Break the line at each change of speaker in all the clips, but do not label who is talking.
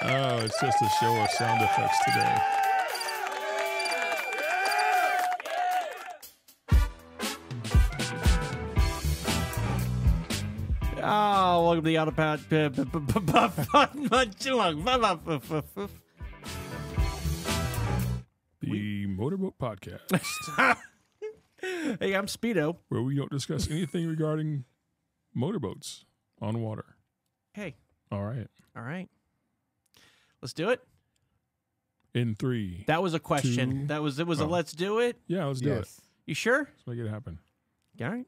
Oh, it's just a show of sound effects today.
Oh, welcome to the Autopad.
The Motorboat Podcast,
Hey, I'm Speedo.
where we don't discuss anything regarding motorboats on water.
Hey,
All right.
all right. Let's do it.
In 3.
That was a question.
Two.
It was a
Oh.
let's do it.
Yeah, let's do it.
You sure?
Let's make it happen.
All right.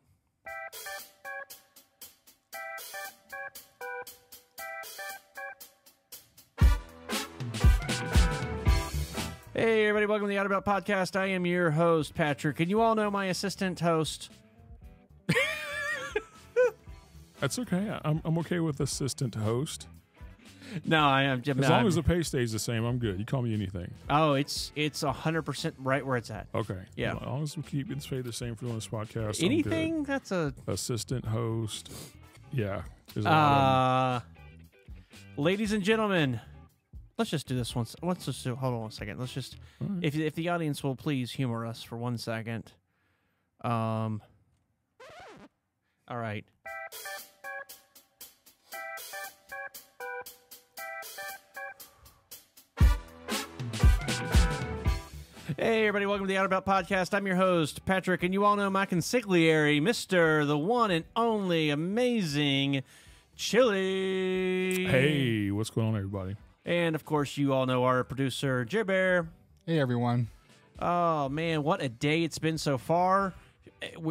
Hey, everybody. Welcome to the Autobot Podcast. I am your host, Patrick, and you all know my assistant host.
That's okay. I'm okay with assistant host.
No, I am Jim.
As long as the pay stays the same, I'm good. You call me anything.
Oh, it's 100% right where it's at.
Okay.
Yeah.
As long as we keep it paid the same for doing this podcast. I'm
Anything
good.
that's a
Assistant host. Yeah. There's a lot of
ladies and gentlemen, let's just do this once. Let's just do, hold on one second. Let's just
All right.
if the audience will please humor us for 1 second. All right. Hey, everybody, welcome to the Autobot Podcast. I'm your host, Patrick, and you all know my consigliere, Mr. the one and only amazing Chili.
Hey, what's going on, everybody?
And, of course, you all know our producer, Jer Bear.
Hey, everyone.
Oh, man, what a day it's been so far.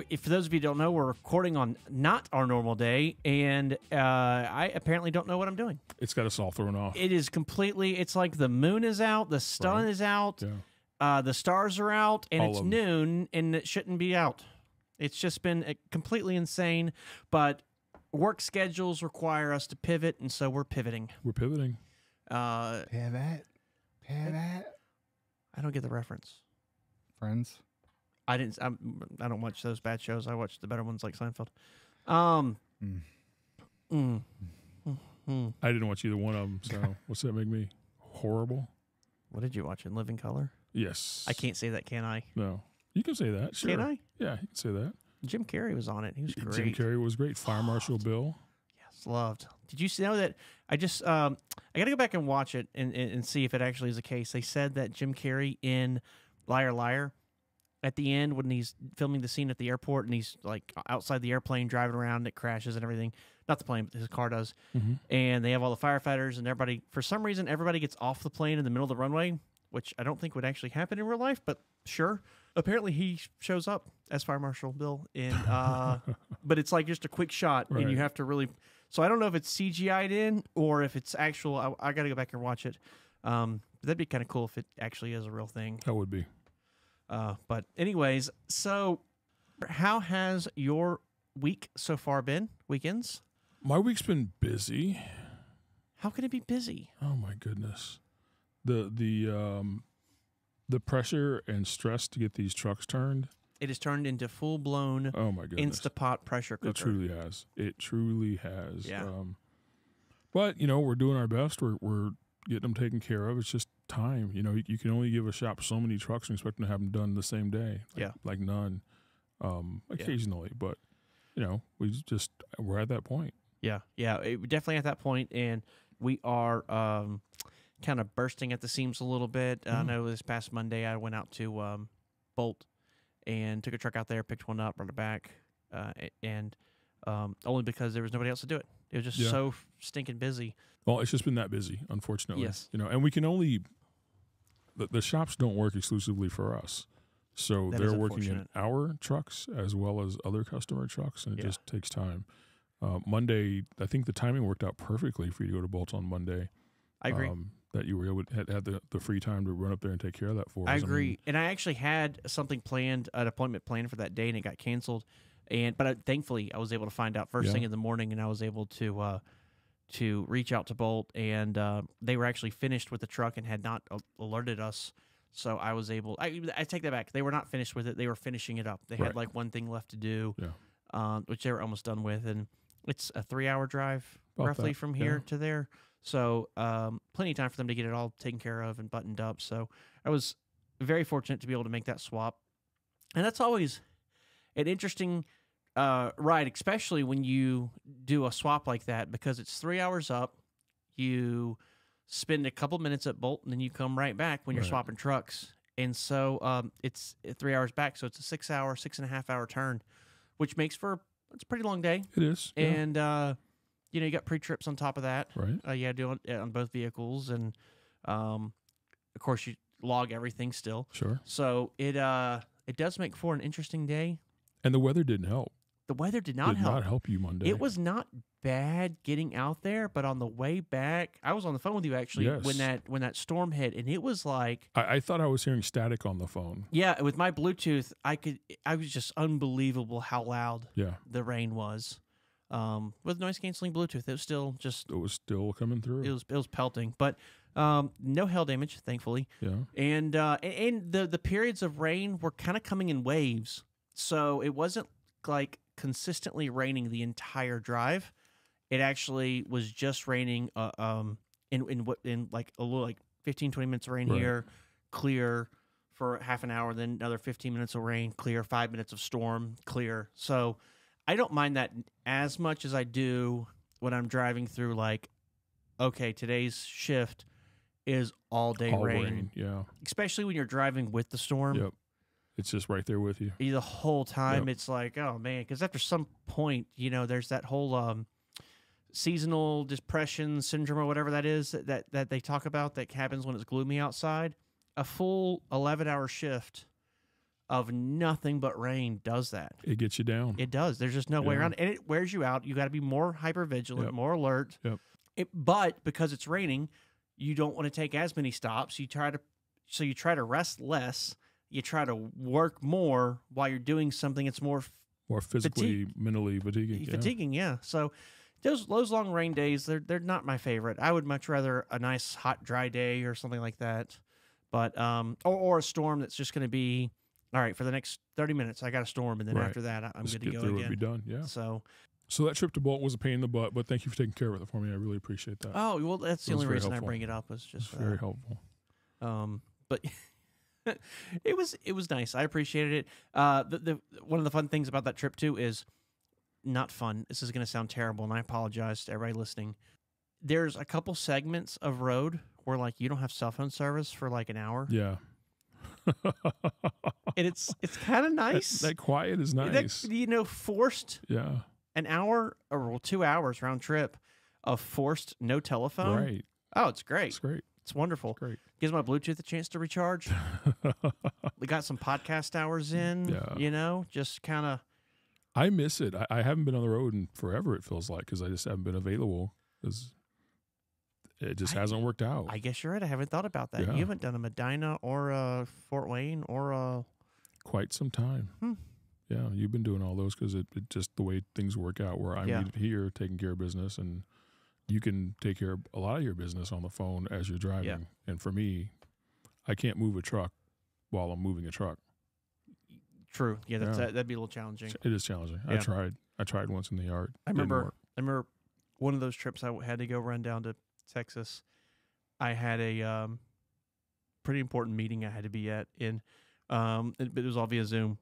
If for those of you who don't know, we're recording on not our normal day, and I apparently don't know what I'm doing.
It's got us all thrown off.
It is completely, it's like the moon is out, the sun is out,
Yeah.
the stars are out, and
All
it's
of 'em.
noon, and it shouldn't be out. It's just been completely insane, but work schedules require us to pivot, and so we're pivoting.
We're pivoting.
Pivot.
I don't get the reference.
Friends.
I don't watch those bad shows. I watch the better ones like Seinfeld.
I didn't watch either one of them, so what's that make me? Horrible?
What did you watch in Living Color?
Yes.
I can't say that, can I?
No. You can say that, sure.
Can I?
Yeah, you can say that.
Jim Carrey was on it. He was great.
Jim Carrey was great. Fire Marshal Bill.
Yes, loved. Did you know that? I just I got to go back and watch it and see if it actually is the case. They said that Jim Carrey in Liar Liar, at the end when he's filming the scene at the airport and he's like outside the airplane driving around, it crashes and everything. Not the plane, but his car does.
Mm-hmm.
And they have all the firefighters and everybody. For some reason, everybody gets off the plane in the middle of the runway, which I don't think would actually happen in real life, but sure. Apparently, he shows up as Fire Marshal Bill, and but it's like just a quick shot,
Right.
and you have to really. So I don't know if it's CGI'd in or if it's actual. I got to go back and watch it. But that'd be kind of cool if it actually is a real thing.
That would be.
But anyways, so how has your week so far been? Weekends?
My week's been busy.
How can it be busy?
Oh my goodness. The pressure and stress to get these trucks turned.
It has turned into full-blown
Oh my goodness.
Instapot pressure cooker.
It truly has. It truly has.
Yeah.
But we're doing our best. We're getting them taken care of. It's just time. You can only give a shop so many trucks and expect them to have them done the same day. Like none. Occasionally, but we're at that point.
Yeah, definitely at that point, and we are kind of bursting at the seams a little bit. I know this past Monday I went out to Bolt and took a truck out there, picked one up, brought it back, and only because there was nobody else to do it. It was just so stinking busy.
Well, it's just been that busy, unfortunately.
Yes.
And we can only the shops don't work exclusively for us. So
That
they're
is
working in
unfortunate.
our trucks as well as other customer trucks, and it
Yeah.
just takes time. Monday, I think the timing worked out perfectly for you to go to Bolt on Monday.
I agree.
That you were able to had the free time to run up there and take care of that for us.
I agree. And I actually had something planned, an appointment planned for that day, and it got canceled. But thankfully, I was able to find out first thing in the morning, and I was able to reach out to Bolt, and they were actually finished with the truck and had not alerted us. So I was able. I take that back. They were not finished with it. They were finishing it up. They had like one thing left to do, which they were almost done with, and It's a 3-hour drive
About
roughly
that,
from here
yeah.
to there. So plenty of time for them to get it all taken care of and buttoned up. So I was very fortunate to be able to make that swap. And that's always an interesting ride, especially when you do a swap like that, because it's 3 hours up. You spend a couple minutes at Bolt, and then you come right back when you're
Right.
swapping trucks. And so it's 3 hours back. So it's a 6.5 hour turn, which makes for it's a pretty long day.
It is. Yeah.
And you got pre-trips on top of that.
Right.
You got to do on both vehicles, and of course you log everything still.
Sure.
So it does make for an interesting day.
And the weather didn't help.
The weather did not help
you Monday.
It was not bad getting out there, but on the way back, I was on the phone with you actually
Yes.
when that storm hit, and it was like
I thought I was hearing static on the phone.
yeah, with my Bluetooth, I was just unbelievable how loud
Yeah.
the rain was. With noise canceling Bluetooth, it was still just
It was still coming through.
it was pelting, but no hail damage, thankfully.
Yeah.
And the periods of rain were kind of coming in waves, so it wasn't like consistently raining the entire drive. It actually was just raining in like a little like 15-20 minutes of rain
Right.
here, clear for half an hour, then another 15 minutes of rain, clear, 5 minutes of storm, clear. So I don't mind that as much as I do when I'm driving through like, okay, today's shift is all day
All
rain.
Yeah.
Especially when you're driving with the storm.
Yep. It's just right there with you.
The whole time
Yep.
it's like, oh man, because after some point, there's that whole seasonal depression syndrome or whatever that is that they talk about that happens when it's gloomy outside. A full 11-hour shift of nothing but rain does that.
It gets you down.
It does. There's just no way
Yeah.
around it. And it wears you out. You got to be more hyper vigilant,
Yep.
more alert.
Yep.
But because it's raining, you don't want to take as many stops. You try to rest less. You try to work more while you're doing something that's more
More physically, mentally fatiguing.
fatiguing. Yeah. So those long rain days, they're not my favorite. I would much rather a nice hot dry day or something like that. But or a storm that's just going to be all right for the next 30 minutes. I got a storm, and then
Right.
after that, I'm
Just
good to
get
go
through
again.
and be done. Yeah.
So
that trip to Bolt was a pain in the butt, but thank you for taking care of it for me. I really appreciate that.
oh well, that's the
It was
only
very
reason
helpful.
I bring it up was
It's
just for
very
that.
helpful.
But it was nice. I appreciated it. The one of the fun things about that trip too is not fun. This is going to sound terrible, and I apologize to everybody listening. There's a couple segments of road where like you don't have cell phone service for like an hour,
Yeah.
and it's kind of nice.
That quiet is nice.
That, forced
Yeah.
an hour or 2 hours round trip of forced no telephone.
Right.
Oh, it's great.
It's great.
It's wonderful.
It's great.
Gives my Bluetooth a chance to recharge. We got some podcast hours in.
Yeah.
Just kind of.
I miss it. I haven't been on the road in forever, it feels like, because I just haven't been available because it just hasn't worked out.
I guess you're right. I haven't thought about that.
Yeah.
You haven't done a Medina or a Fort Wayne or a.
Quite some time. Yeah, you've been doing all those because it just the way things work out where I'm needed here taking care of business, and you can take care of a lot of your business on the phone as you're driving.
Yeah.
And for me, I can't move a truck while I'm moving a truck.
True. Yeah, that'd be a little challenging.
It is challenging.
Yeah.
I tried once in the yard.
I
Didn't
remember
work.
one of those trips I had to go run down to Texas. I had a pretty important meeting I had to be at it was all via Zoom.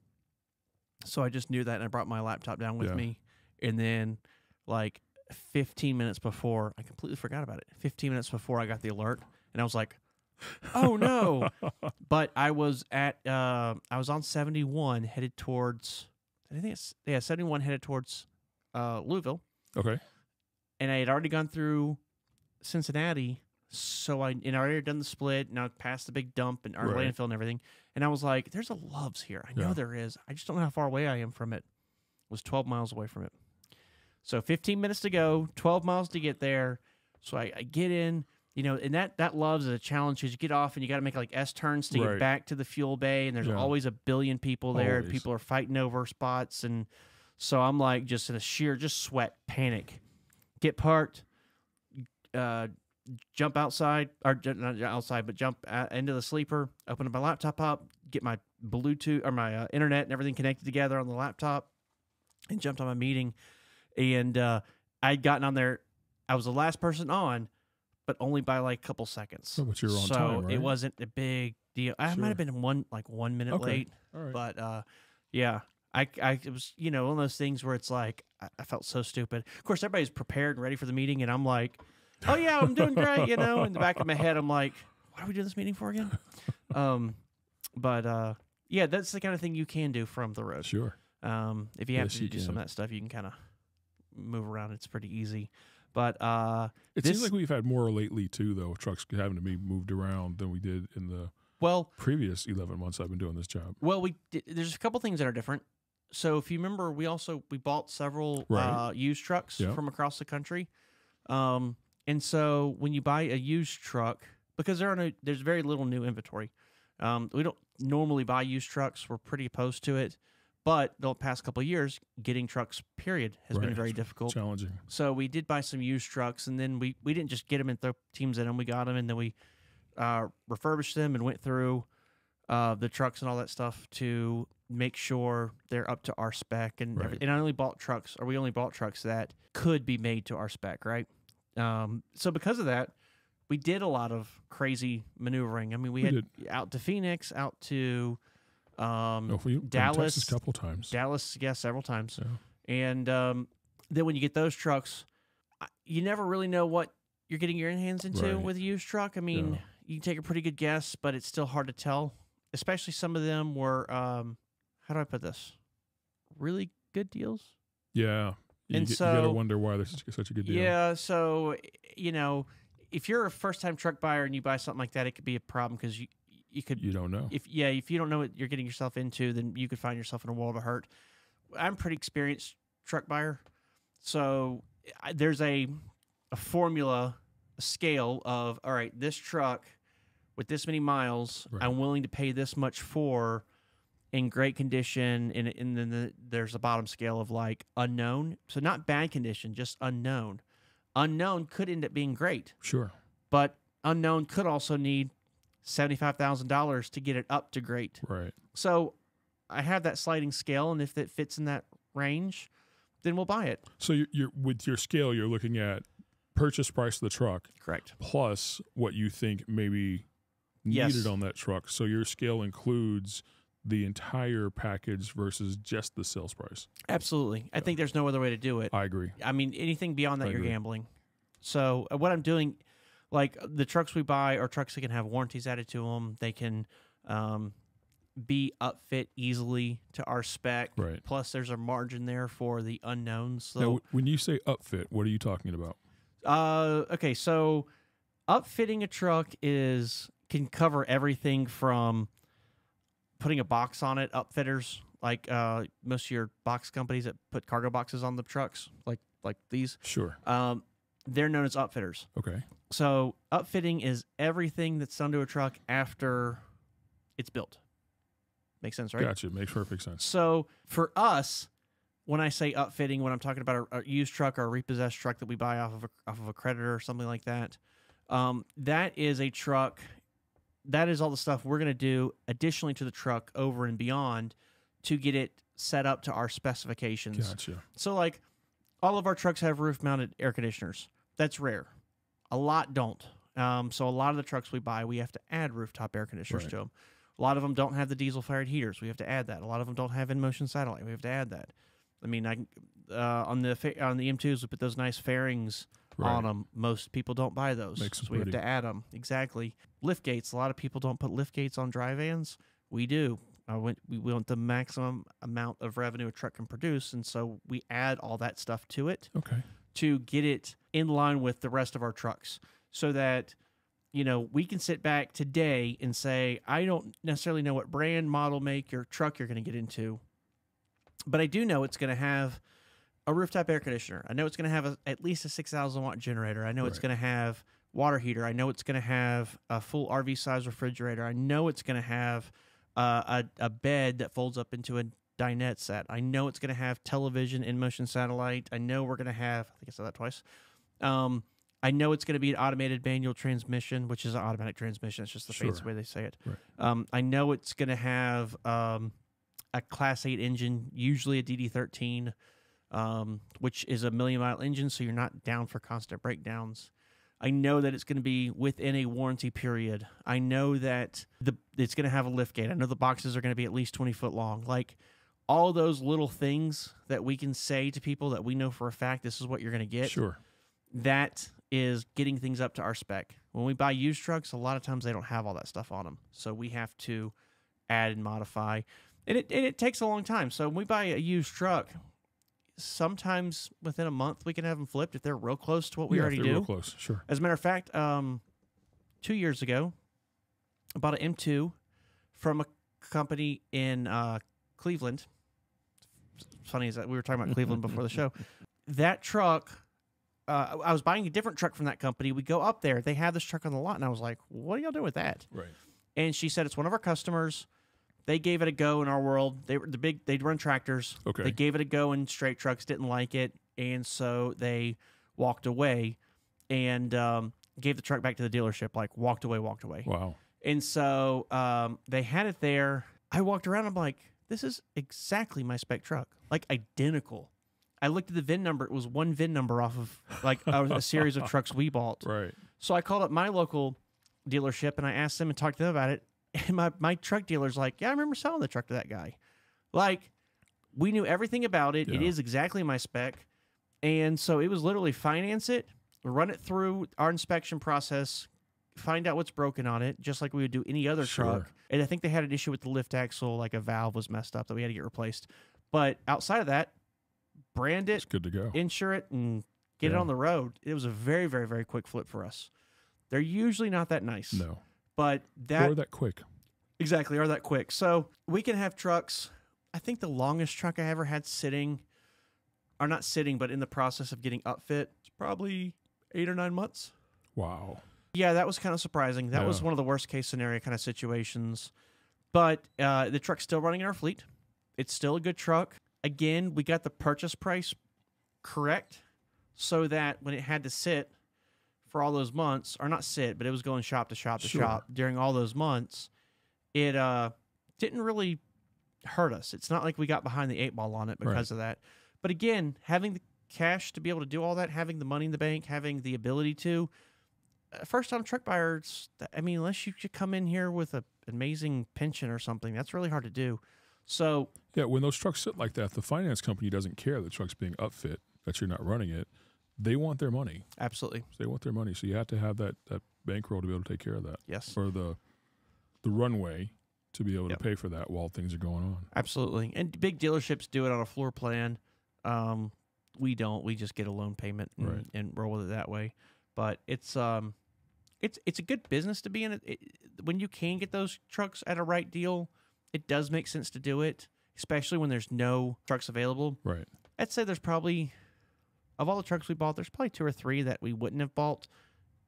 So I just knew that, and I brought my laptop down with me. And then, like 15 minutes before, I completely forgot about it. 15 minutes before I got the alert, and I was like, "Oh no!" But I was on 71 headed towards. I think it's 71 headed towards Louisville.
Okay.
And I had already gone through Cincinnati, so I already had done the split. Now past the big dump and our
Right.
landfill and everything, and I was like, "There's a Love's here. I know
Yeah.
there is. I just don't know how far away I am from it." It was 12 miles away from it, so 15 minutes to go, 12 miles to get there. So I get in, and that Love's is a challenge because you get off and you got to make like S turns to get
Right.
back to the fuel bay, and there's
Yeah.
always a billion people there, and
Always.
people are fighting over spots, and so I'm like just in a sheer sweat panic. Get parked, jump outside, or not outside, but jump into the sleeper, open my laptop up, get my Bluetooth or my internet and everything connected together on the laptop, and jumped on my meeting. And I'd gotten on there. I was the last person on, but only by like a couple seconds.
So, but you're on
so
time, right?
it wasn't a big deal. I might have been 1 minute
Okay.
late,
All right.
but yeah, it was one of those things where it's like I felt so stupid. Of course, everybody's prepared and ready for the meeting, and I'm like, oh yeah, I'm doing great. In the back of my head, I'm like, what are we doing this meeting for again? But yeah, that's the kind of thing you can do from the road.
Sure.
If you have to do some of that stuff, you can kind of move around. It's pretty easy. But
it seems like we've had more lately too, though. Trucks having to be moved around than we did in the previous 11 months I've been doing this job.
Well, there's a couple things that are different. So if you remember, we bought several used trucks from across the country. And so when you buy a used truck, because there's very little new inventory. We don't normally buy used trucks. We're pretty opposed to it. But the past couple of years, getting trucks, period, has been very difficult.
Challenging.
So we did buy some used trucks, and then we didn't just get them and throw teams in them. We got them, and then we refurbished them and went through the trucks and all that stuff to make sure they're up to our spec. And and we only bought trucks that could be made to our spec, right? So because of that, we did a lot of crazy maneuvering. I mean, we had out to Phoenix, out to Dallas,
Texas a couple times.
Dallas, several times. Yeah. And then when you get those trucks, you never really know what you're getting your hands into with a used truck. I mean, you can take a pretty good guess, but it's still hard to tell. Especially some of them were, how do I put this? Really good deals.
Yeah. You gotta wonder why there's such a good deal.
Yeah. So if you're a first-time truck buyer and you buy something like that, it could be a problem because you don't know. If you don't know what you're getting yourself into, then you could find yourself in a world of hurt. I'm a pretty experienced truck buyer, so there's a formula, a scale of, all right, this truck with this many miles, I'm willing to pay this much for, in great condition, and then there's a bottom scale of like unknown, so not bad condition, just unknown. Unknown could end up being great.
Sure.
But unknown could also need $75,000 to get it up to great.
Right.
So I have that sliding scale, and if it fits in that range, then we'll buy it.
So you're with your scale, you're looking at purchase price of the truck.
Correct.
Plus what you think maybe needed on that truck. So your scale includes the entire package versus just the sales price.
Absolutely. I think there's no other way to do it.
I agree.
I mean, anything beyond that, you're gambling. So what I'm doing, like the trucks we buy are trucks that can have warranties added to them. They can be upfit easily to our spec.
Right.
Plus, there's a margin there for the unknowns. So,
now, when you say upfit, what are you talking about?
Okay, so upfitting a truck can cover everything from putting a box on it. Upfitters, like most of your box companies that put cargo boxes on the trucks, like these.
Sure.
They're known as upfitters.
Okay.
So upfitting is everything that's done to a truck after it's built. Makes sense, right?
Gotcha. Makes perfect sense.
So for us, when I say upfitting, when I'm talking about a used truck or a repossessed truck that we buy off of a creditor or something like that, that is a truck. That is all the stuff we're going to do additionally to the truck over and beyond to get it set up to our specifications.
Gotcha.
So like all of our trucks have roof-mounted air conditioners. That's rare. A lot don't. So a lot of the trucks we buy, we have to add rooftop air conditioners to them. A lot of them don't have the diesel-fired heaters. We have to add that. A lot of them don't have in-motion satellite. We have to add that. I mean, on the M2s, we put those nice fairings on them. Most people don't buy those. So we have to add them. Exactly. Lift gates. A lot of people don't put lift gates on dry vans. We do. We want the maximum amount of revenue a truck can produce, and so we add all that stuff to it to get it in line with the rest of our trucks so that, we can sit back today and say, I don't necessarily know what brand, model, make, your truck you're going to get into, but I do know it's going to have a rooftop air conditioner. I know it's going to have at least a 6,000 watt generator. I know it's going to have water heater. I know it's going to have a full RV size refrigerator. I know it's going to have a bed that folds up into a dinette set. I know it's going to have television, in-motion satellite. I know we're going to have, I think I said that twice. I know it's going to be an automated manual transmission, which is an automatic transmission. It's just the fancy way they say it. Right. I know it's going to have a Class 8 engine, usually a DD13. which is a 1,000,000-mile engine, so you're not down for constant breakdowns. I know that it's going to be within a warranty period. I know that it's going to have a lift gate. I know the boxes are going to be at least 20 foot long. Like, all those little things that we can say to people that we know for a fact this is what you're going to get.
Sure.
That is getting things up to our spec. When we buy used trucks, a lot of times they don't have all that stuff on them. So we have to add and modify. And it takes a long time. So when we buy a used truck, sometimes within a month we can have them flipped if they're real close to what we already do.
Real close, sure.
As a matter of fact, 2 years ago, I bought an M2 from a company in Cleveland. It's funny is that we were talking about Cleveland before the show. That truck, I was buying a different truck from that company. We go up there. They have this truck on the lot, and I was like, what are y'all doing with that?
Right.
And she said, it's one of our customers. They gave it a go in our world. They'd run tractors.
Okay.
They gave it a go in straight trucks, didn't like it, and so they walked away and gave the truck back to the dealership, like walked away.
Wow.
And so they had it there. I walked around, I'm like, this is exactly my spec truck, like identical. I looked at the VIN number. It was one VIN number off of like a series of trucks we bought.
Right.
So I called up my local dealership and I asked them and talked to them about it. And my truck dealer's like, yeah, I remember selling the truck to that guy. Like, we knew everything about it.
Yeah.
It is exactly my spec. And so it was literally finance it, run it through our inspection process, find out what's broken on it, just like we would do any other truck. And I think they had an issue with the lift axle, like a valve was messed up that we had to get replaced. But outside of that, brand it,
it's good to go.
Insure it, and get it on the road. It was a very, very, very quick flip for us. They're usually not that nice.
No.
But that...
Or that quick.
Exactly, or that quick. So we can have trucks. I think the longest truck I ever had sitting, or not sitting, but in the process of getting upfit, it's probably 8 or 9 months.
Wow.
Yeah, that was kind of surprising. That was one of the worst case scenario kind of situations. But the truck's still running in our fleet. It's still a good truck. Again, we got the purchase price correct so that when it had to sit for all those months, or not sit, but it was going shop to shop to shop during all those months, it didn't really hurt us. It's not like we got behind the 8 ball on it because of that. But again, having the cash to be able to do all that, having the money in the bank, having the ability to, first-time truck buyers, I mean, unless you could come in here with an amazing pension or something, that's really hard to do. So
yeah, when those trucks sit like that, the finance company doesn't care the truck's being upfit, that you're not running it. They want their money.
Absolutely.
So they want their money. So you have to have that bankroll to be able to take care of that.
Yes.
Or the runway to be able to pay for that while things are going on.
Absolutely. And big dealerships do it on a floor plan. We don't. We just get a loan payment and roll with it that way. But it's a good business to be in. When you can get those trucks at a right deal, it does make sense to do it, especially when there's no trucks available.
Right.
I'd say there's probably, of all the trucks we bought, there's probably 2 or 3 that we wouldn't have bought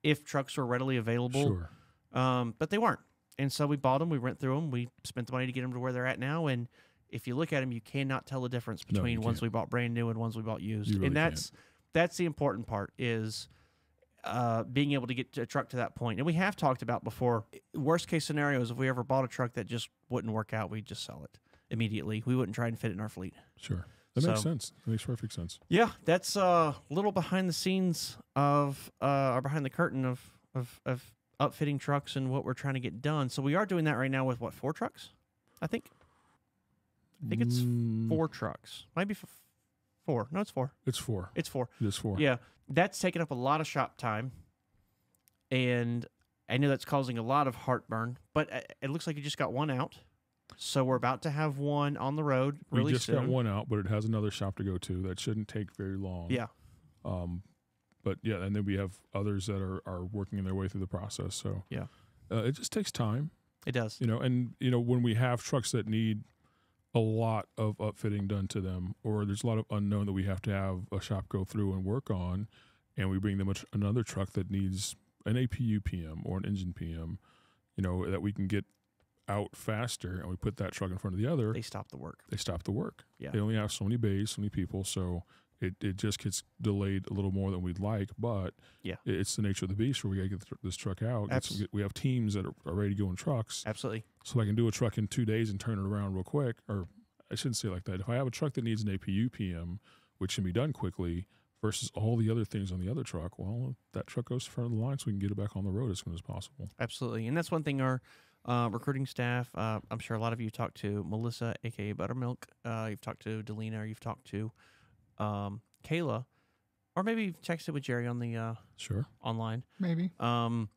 if trucks were readily available.
Sure.
But they weren't. And so we bought them, we went through them, we spent the money to get them to where they're at now, and if you look at them, you cannot tell the difference between ones we bought brand new and ones we bought used.
You really
and that's the important part, is being able to get a truck to that point. And we have talked about before, worst case scenarios, if we ever bought a truck that just wouldn't work out, we'd just sell it immediately. We wouldn't try and fit it in our fleet.
Sure. That makes sense. That makes perfect sense.
Yeah, that's a little behind the scenes of, or behind the curtain of upfitting trucks and what we're trying to get done. So we are doing that right now with, 4 trucks? I think it's 4 trucks. Might be 4. No, it's 4.
It's 4.
It's 4.
It's 4.
Yeah. That's taking up a lot of shop time. And I know that's causing a lot of heartburn, but it looks like you just got one out. So we're about to have one on the road really soon.
We just got one out, but it has another shop to go to. That shouldn't take very long.
Yeah.
But yeah, and then we have others that are working their way through the process. So
yeah,
it just takes time.
It does.
And when we have trucks that need a lot of upfitting done to them, or there's a lot of unknown that we have to have a shop go through and work on, and we bring them another truck that needs an APU PM or an engine PM, that we can get out faster, and we put that truck in front of the other.
They stop the work.
Yeah. They only have so many bays, so many people, so it just gets delayed a little more than we'd like, but it's the nature of the beast where we got to get this truck out. We have teams that are ready to go in trucks.
Absolutely.
So I can do a truck in 2 days and turn it around real quick, or I shouldn't say it like that. If I have a truck that needs an APU PM which can be done quickly, versus all the other things on the other truck. Well, that truck goes to the front of the line so we can get it back on the road as soon as possible.
Absolutely. And that's one thing our recruiting staff, I'm sure a lot of you talked to Melissa, a.k.a. Buttermilk. You've talked to Delina, or you've talked to Kayla, or maybe you've texted with Jerry on the
Sure.
online.
Maybe.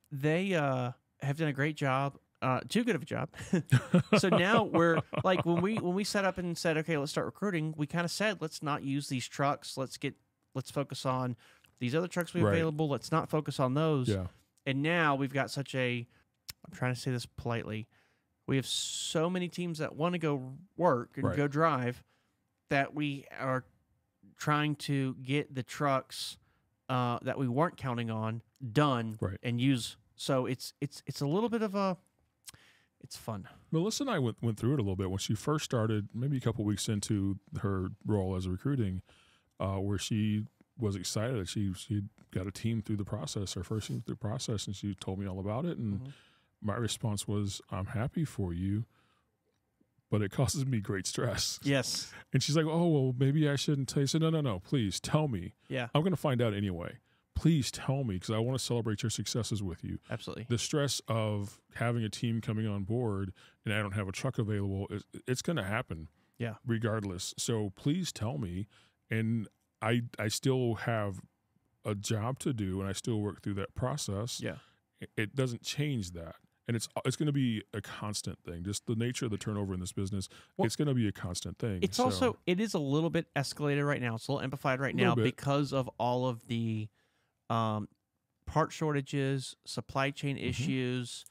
They have done a great job. Too good of a job. So now we're like, when we set up and said, okay, let's start recruiting, we kind of said, let's not use these trucks. Let's focus on these other trucks we have available. Let's not focus on those.
Yeah.
And now we've got such I'm trying to say this politely. We have so many teams that want to go work and go drive that we are trying to get the trucks that we weren't counting on done and use. So it's a little bit of it's fun.
Melissa and I went through it a little bit when she first started, maybe a couple weeks into her role as a recruiting, where she was excited that she got a team through the process, her first team through the process, and she told me all about it. And my response was, I'm happy for you, but it causes me great stress.
Yes.
And she's like, oh, well, maybe I shouldn't tell you. I said, no, please tell me.
Yeah.
I'm going to find out anyway. Please tell me, because I want to celebrate your successes with you.
Absolutely.
The stress of having a team coming on board and I don't have a truck available, it's going to happen.
Yeah.
Regardless. So please tell me. And I still have a job to do, and I still work through that process.
Yeah.
It doesn't change that. And it's going to be a constant thing. Just the nature of the turnover in this business, it's going to be a constant thing.
It's also, it is a little bit escalated right now. It's a little amplified right now because of all of the part shortages, supply chain issues,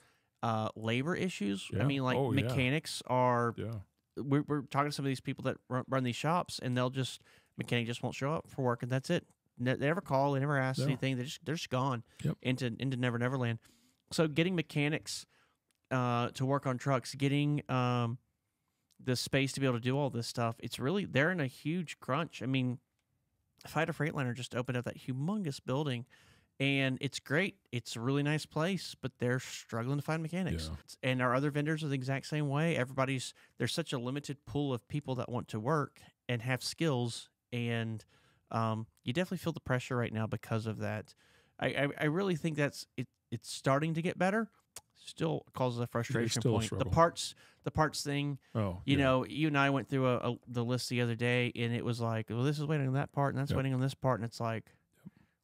labor issues.
Yeah.
I mean, like mechanics are. Yeah. We're talking to some of these people that run these shops, and mechanic just won't show up for work, and that's it. They never call, they never ask anything. They're just gone into Never Never Land. So getting mechanics to work on trucks, getting the space to be able to do all this stuff, they're in a huge crunch. I mean, if I had a Freightliner just opened up that humongous building, and it's great. It's a really nice place, but they're struggling to find mechanics. Yeah. And our other vendors are the exact same way. There's such a limited pool of people that want to work and have skills, and you definitely feel the pressure right now because of that. I really think it's starting to get better. Still causes a frustration point. The parts thing. Oh, you know, you and I went through the list the other day, and it was like, well, this is waiting on that part, and that's waiting on this part, and it's like,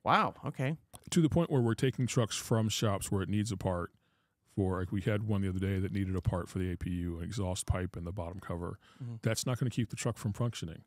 wow, okay.
To the point where we're taking trucks from shops where it needs a part. Like we had one the other day that needed a part for the APU, an exhaust pipe and the bottom cover. That's not going to keep the truck from functioning.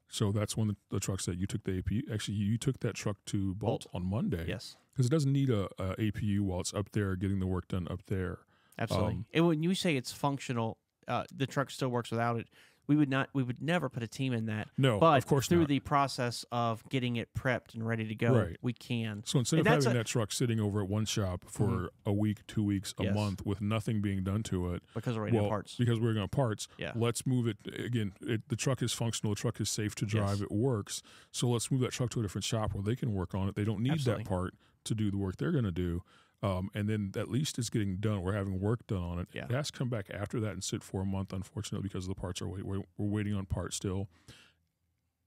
So that's when the truck said you took the APU. Actually, you took that truck to Bolt on Monday.
Yes.
Because it doesn't need a APU while it's up there getting the work done up there.
Absolutely. And when you say it's functional, the truck still works without it. We would never put a team in that.
No,
but
of course
through
not.
The process of getting it prepped and ready to go, we can.
So instead of having that truck sitting over at one shop for a week, 2 weeks, a month with nothing being done to it.
Because we're waiting on parts.
Because we're waiting on parts. Yeah. Let's move it. Again, the truck is functional. The truck is safe to drive. Yes. It works. So let's move that truck to a different shop where they can work on it. They don't need that part to do the work they're going to do. And then at least it's getting done. We're having work done on it. Yeah. It has to come back after that and sit for a month, unfortunately, because the parts are we're waiting on parts still.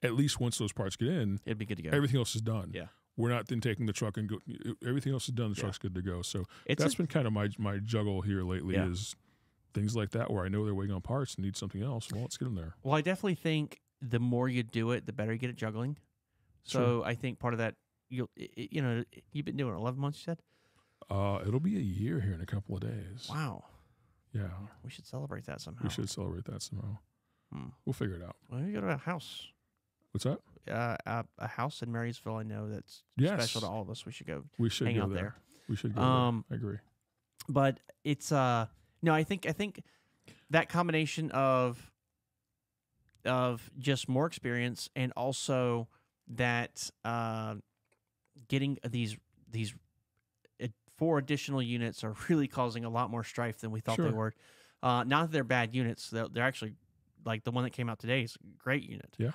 At least once those parts get in,
it'd be good to go.
Everything else is done. Yeah. We're not then taking the truck and go. Everything else is done. The truck's good to go. So that's been kind of my juggle here lately is things like that where I know they're waiting on parts and need something else. Well, let's get them there.
Well, I definitely think the more you do it, the better you get at juggling. So I think part of that, you've been doing it 11 months, you said?
It'll be a year here in a couple of days.
Wow.
Yeah.
We should celebrate that somehow.
We should celebrate that somehow. We'll figure it out.
Well, you go to a house.
What's that?
A house in Marysville, I know that's special to all of us. We should go hang out there.
We should go there. I agree.
But it's no, I think that combination of just more experience and also that getting these 4 additional units are really causing a lot more strife than we thought they were. Not that they're bad units. They're actually, like the one that came out today is a great unit.
Yeah.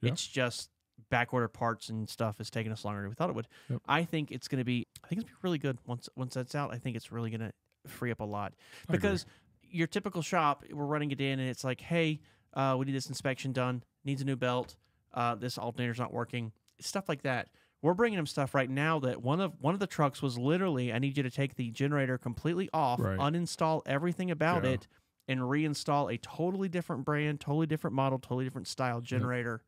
It's just backorder parts and stuff is taking us longer than we thought it would. Yep. I think it's going to be really good once that's out. I think it's really going to free up a lot. Because your typical shop, we're running it in and it's like, hey, we need this inspection done, needs a new belt. this alternator's not working, stuff like that. We're bringing them stuff right now that one of the trucks was literally, I need you to take the generator completely off, uninstall everything about it, and reinstall a totally different brand, totally different model, totally different style generator.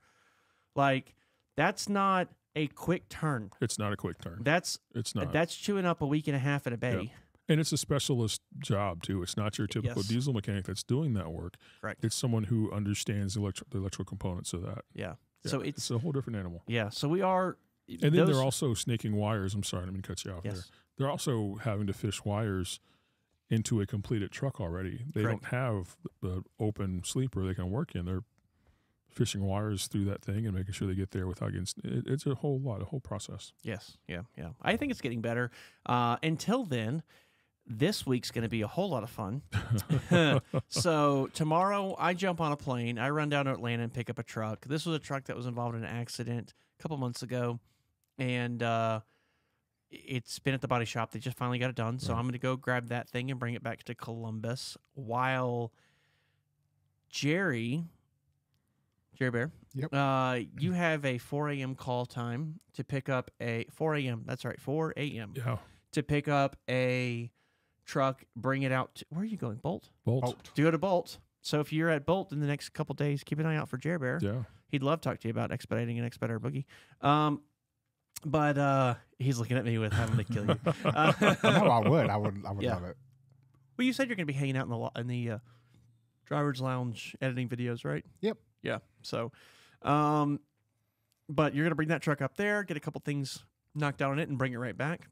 Like, that's not a quick turn.
It's not a quick turn.
It's not. That's chewing up a week and a half at a bay.
Yep. And it's a specialist job, too. It's not your typical diesel mechanic that's doing that work.
Correct.
It's someone who understands the electrical components of that.
Yeah. So it's
a whole different animal.
Yeah. So we are...
And then they're also snaking wires. I'm sorry, I didn't mean to cut you off there. They're also having to fish wires into a completed truck already. They don't have the open sleeper they can work in. They're fishing wires through that thing and making sure they get there without getting... It's a whole process.
Yes. Yeah. I think it's getting better. Until then, this week's going to be a whole lot of fun. So tomorrow, I jump on a plane. I run down to Atlanta and pick up a truck. This was a truck that was involved in an accident a couple months ago. And it's been at the body shop. They just finally got it done. So I'm going to go grab that thing and bring it back to Columbus while Jerry Bear, you have a 4 a.m. call time to pick up a 4 a.m. That's right, 4 a.m.
Yeah.
To pick up a truck, bring it out. Where are you going? Bolt?
Bolt.
To go to Bolt. So if you're at Bolt in the next couple days, keep an eye out for Jerry Bear.
Yeah.
He'd love to talk to you about expediting an Expediter Boogie. But he's looking at me with having to kill you.
No, I would love it.
Well, you said you're going to be hanging out in the driver's lounge editing videos, right?
Yep.
Yeah. So, but you're going to bring that truck up there, get a couple things knocked out on it, and bring it right back.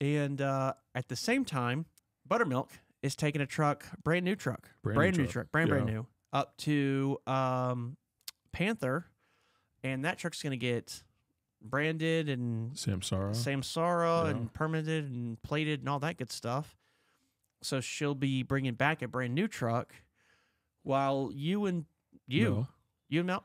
And at the same time, Buttermilk is taking a truck, brand new truck, brand new, up to Panther, and that truck's going to get branded and Samsara and permitted and plated and all that good stuff. So she'll be bringing back a brand new truck, while you and Mel.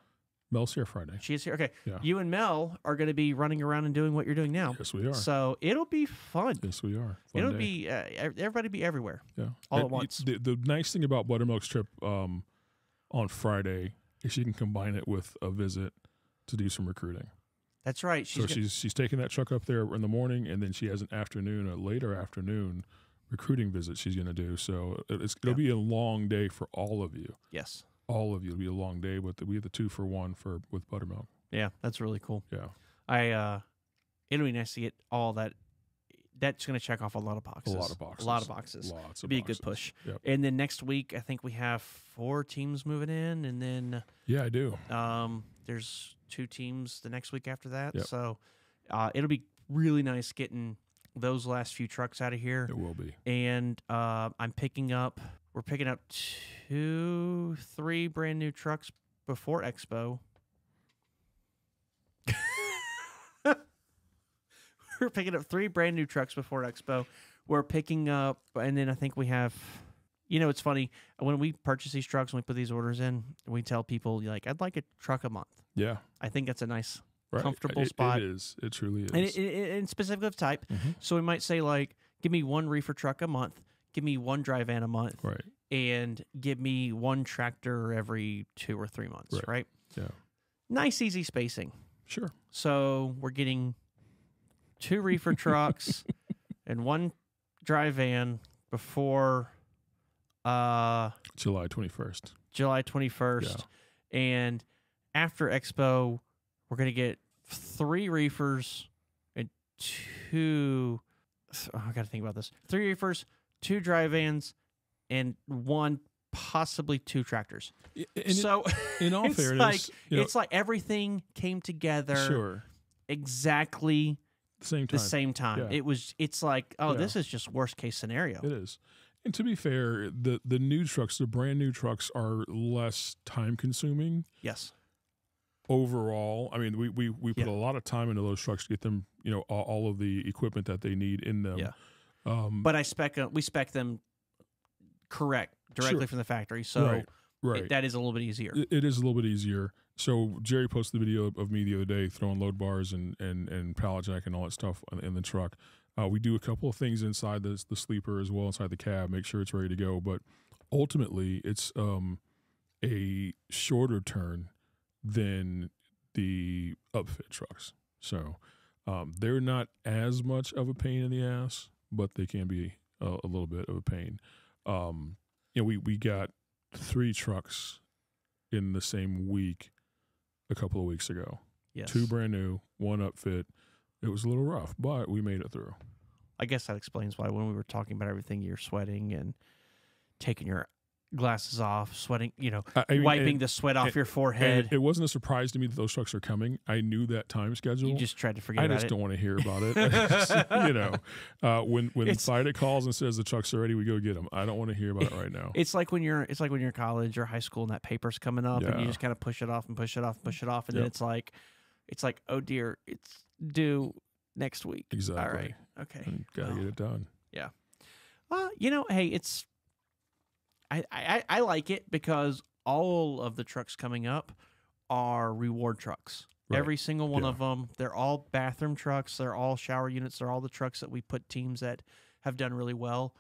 Mel's here Friday.
She's here. Okay.
Yeah.
You and Mel are going to be running around and doing what you're doing now.
Yes, we are.
So it'll be fun.
Yes, we are.
It'll be everybody be everywhere.
Yeah.
All at once.
The nice thing about Buttermilk's trip on Friday is she can combine it with a visit to do some recruiting.
That's right.
She's taking that truck up there in the morning, and then she has a later afternoon recruiting visit she's going to do. So it'll be a long day for all of you.
Yes.
All of you. It'll be a long day, but we have the 2-for-1 with Buttermilk.
Yeah, that's really cool.
Yeah.
It'll be nice to get all that. That's going to check off a lot of boxes.
Lots of
boxes.
It'll
be a good push.
Yep.
And then next week, I think we have 4 teams moving in, and then
I do.
There's 2 teams the next week after that.
Yep.
So it'll be really nice getting those last few trucks out of here.
It will be.
And we're picking up 2-3 brand new trucks before Expo. We're picking up 3 brand new trucks before Expo. We're picking up, and then I think we have, it's funny, when we purchase these trucks, when we put these orders in, we tell people, I'd like a truck a month.
Yeah.
I think that's a nice, comfortable spot.
It is. It truly is.
And specifically of type. Mm-hmm. So we might say, give me 1 reefer truck a month, give me 1 dry van a month,
right,
and give me 1 tractor every 2 or 3 months, right?
Yeah.
Nice, easy spacing.
Sure.
So we're getting 2 reefer trucks and 1 dry van before
July 21st.
July 21st. Yeah. And after Expo, we're going to get 3 reefers and 2... I got to think about this. 3 reefers, 2 dry vans, and 1, possibly 2 tractors.
In all fairness,
it's like everything came together.
Sure.
Exactly the same time.
Yeah.
It's like, this is just worst case scenario.
It is. And to be fair, the new trucks, the brand new trucks, are less time consuming.
Yes.
Overall, I mean, we put a lot of time into those trucks to get them, all of the equipment that they need in them.
Yeah. But we spec them correct directly from the factory, so
right.
That is a little bit easier.
It is a little bit easier. So Jerry posted the video of me the other day throwing load bars and pallet jack and all that stuff in the truck. We do a couple of things inside the sleeper as well, inside the cab, make sure it's ready to go. But ultimately, it's a shorter turn than the upfit trucks. So they're not as much of a pain in the ass, but they can be a little bit of a pain. We got 3 trucks in the same week a couple of weeks ago.
Yes.
2 brand new, 1 upfit. It was a little rough, but we made it through.
I guess that explains why when we were talking about everything, you're sweating and taking your glasses off, sweating, wiping the sweat off your forehead.
It wasn't a surprise to me that those trucks are coming. I knew that time schedule.
You just tried to forget about it.
I just don't want to hear about it. When FIDA calls and says the trucks are ready, we go get them. I don't want to hear about it right now.
It's like when you're in college or high school and that paper's coming up and you just kind of push it off and push it off and push it off, and then it's like, oh dear, it's due next week.
Exactly.
All right. Okay.
Got to get it done.
Yeah. Well, hey, it's. I like it because all of the trucks coming up are reward trucks. Right. Every single one of them. They're all bathroom trucks. They're all shower units. They're all the trucks that we put teams that have done really well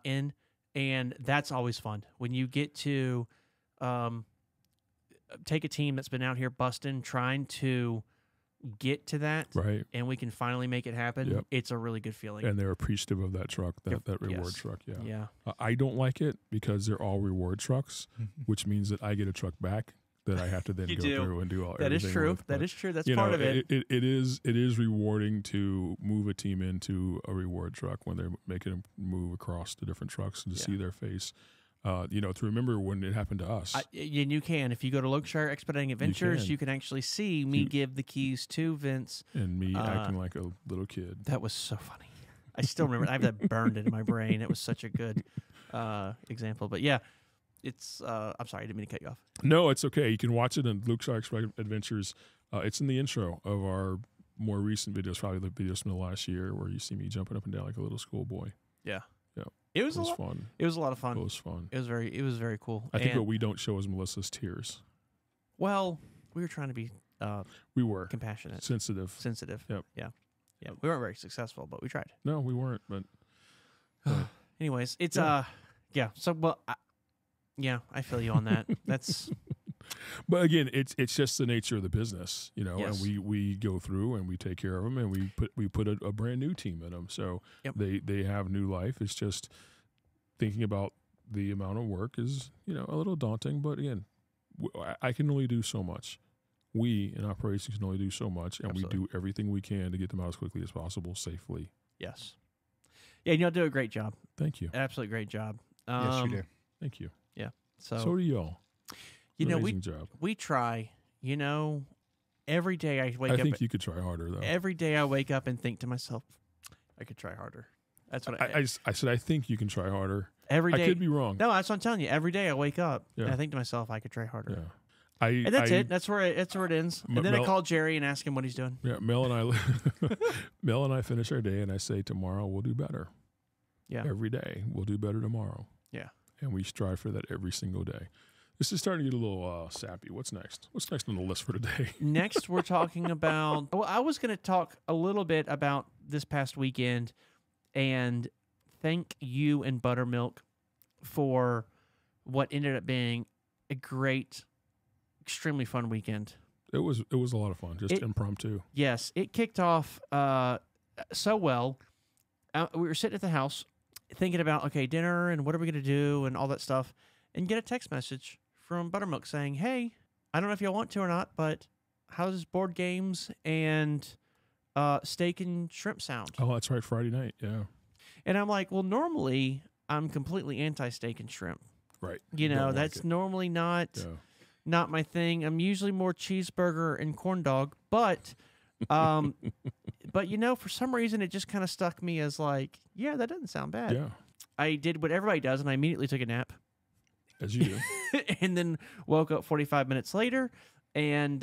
in. And that's always fun. When you get to take a team that's been out here busting, trying to get to that,
right, and
we can finally make it happen. It's a really good feeling,
and they're appreciative of that truck, that reward truck.
Yeah.
I don't like it because they're all reward trucks, which means that I get a truck back that I have to then go through and do all.
That is true. That is true. That's part of it.
It is rewarding to move a team into a reward truck when they're making them move across the different trucks and to see their face. To remember when it happened to us.
And you can. If you go to Lokeshire Expediting Adventures, you can actually see me give the keys to Vince.
And me acting like a little kid.
That was so funny. I still remember. I have that burned into my brain. It was such a good example. But yeah, it's... I'm sorry, I didn't mean to cut you off.
No, it's okay. You can watch it in Lokeshire Expediting Adventures. It's in the intro of our more recent videos, probably the videos from the last year, where you see me jumping up and down like a little schoolboy.
Yeah.
Yeah.
It was fun. It was a lot of fun.
It was fun.
It was very cool.
I think what we don't show is Melissa's tears.
Well, we were trying to be
we were
compassionate.
Sensitive.
Yep. Yeah. We weren't very successful, but we tried.
No, we weren't, but
anyways, it's So I feel you on that. That's
But again, it's just the nature of the business,
Yes.
and we go through and we take care of them, and we put a brand new team in them, so they have new life. It's just thinking about the amount of work is a little daunting, but again, I can only do so much. We in operations can only do so much, and
Absolutely.
we do everything we can to get them out as quickly as possible, safely.
Yes. Yeah, you'll do a great job.
Thank you.
Absolutely great job.
Yes, you do.
Thank you.
Yeah. So
do y'all. Amazing job.
We try. Every day I wake up.
I think you could try harder, though.
Every day I wake up and think to myself, I could try harder. That's what
I said. I think you can try harder.
Every day.
I could be wrong.
No, that's what I'm telling you. Every day I wake up and I think to myself, I could try harder.
Yeah.
And that's it. That's where it ends. And then I call Jerry and ask him what he's doing.
Yeah, Mel and I finish our day, and I say, tomorrow we'll do better.
Yeah.
Every day we'll do better tomorrow.
Yeah.
And we strive for that every single day. This is starting to get a little sappy. What's next? What's next on the list for today?
Next, we're talking about... Well, I was going to talk a little bit about this past weekend and thank you and Buttermilk for what ended up being a great, extremely fun weekend.
It was a lot of fun, just impromptu.
Yes, it kicked off so well. We were sitting at the house thinking about, dinner and what are we going to do and all that stuff, and get a text message from Buttermilk saying, hey, I don't know if y'all want to or not, but how's board games and steak and shrimp sound?
Oh, that's right, Friday night, yeah.
And I'm like, well, normally I'm completely anti-steak and shrimp.
Right.
That's normally not my thing. I'm usually more cheeseburger and corn dog, but for some reason it just kind of stuck me as like, yeah, that doesn't sound bad.
Yeah.
I did what everybody does, and I immediately took a nap.
As you do.
And then woke up 45 minutes later and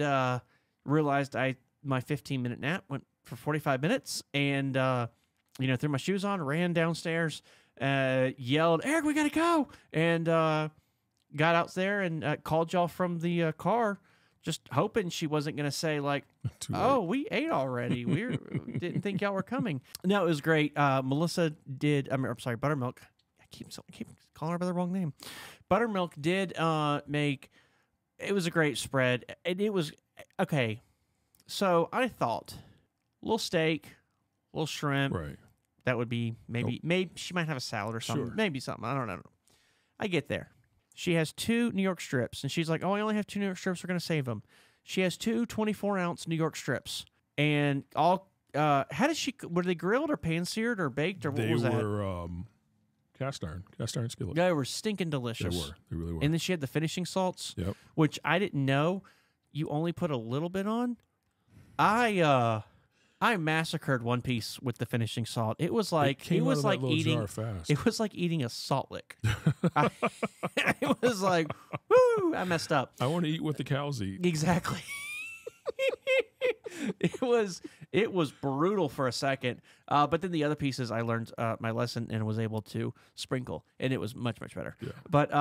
realized my 15-minute nap went for 45 minutes and, threw my shoes on, ran downstairs, yelled, Eric, we got to go. And got out there and called y'all from the car, just hoping she wasn't going to say, like, oh, we ate already. We didn't think y'all were coming. No, it was great. Melissa did, Buttermilk. I keep calling her by the wrong name. Buttermilk did make, it was a great spread. And it was, okay, So I thought, little steak, little shrimp.
Right.
That would be maybe she might have a salad or something.
Sure.
Maybe something. I don't know. I get there. She has 2 New York strips, and she's like, "Oh, I only have 2 New York strips. We're gonna save them." She has 2 24-ounce New York strips, and all. How did she? Were they grilled or pan seared or baked or what was that?
They were cast iron skillet.
They were stinking delicious.
They were. They really were.
And then she had the finishing salts,
Yep.
which I didn't know. You only put a little bit on. I massacred one piece with the finishing salt. It was like
it was like eating.
It was like eating a salt lick. It was like, woo! I messed up.
I want to eat what the cows eat.
Exactly. It was brutal for a second, but then the other pieces I learned my lesson and was able to sprinkle, and it was much better.
Yeah.
But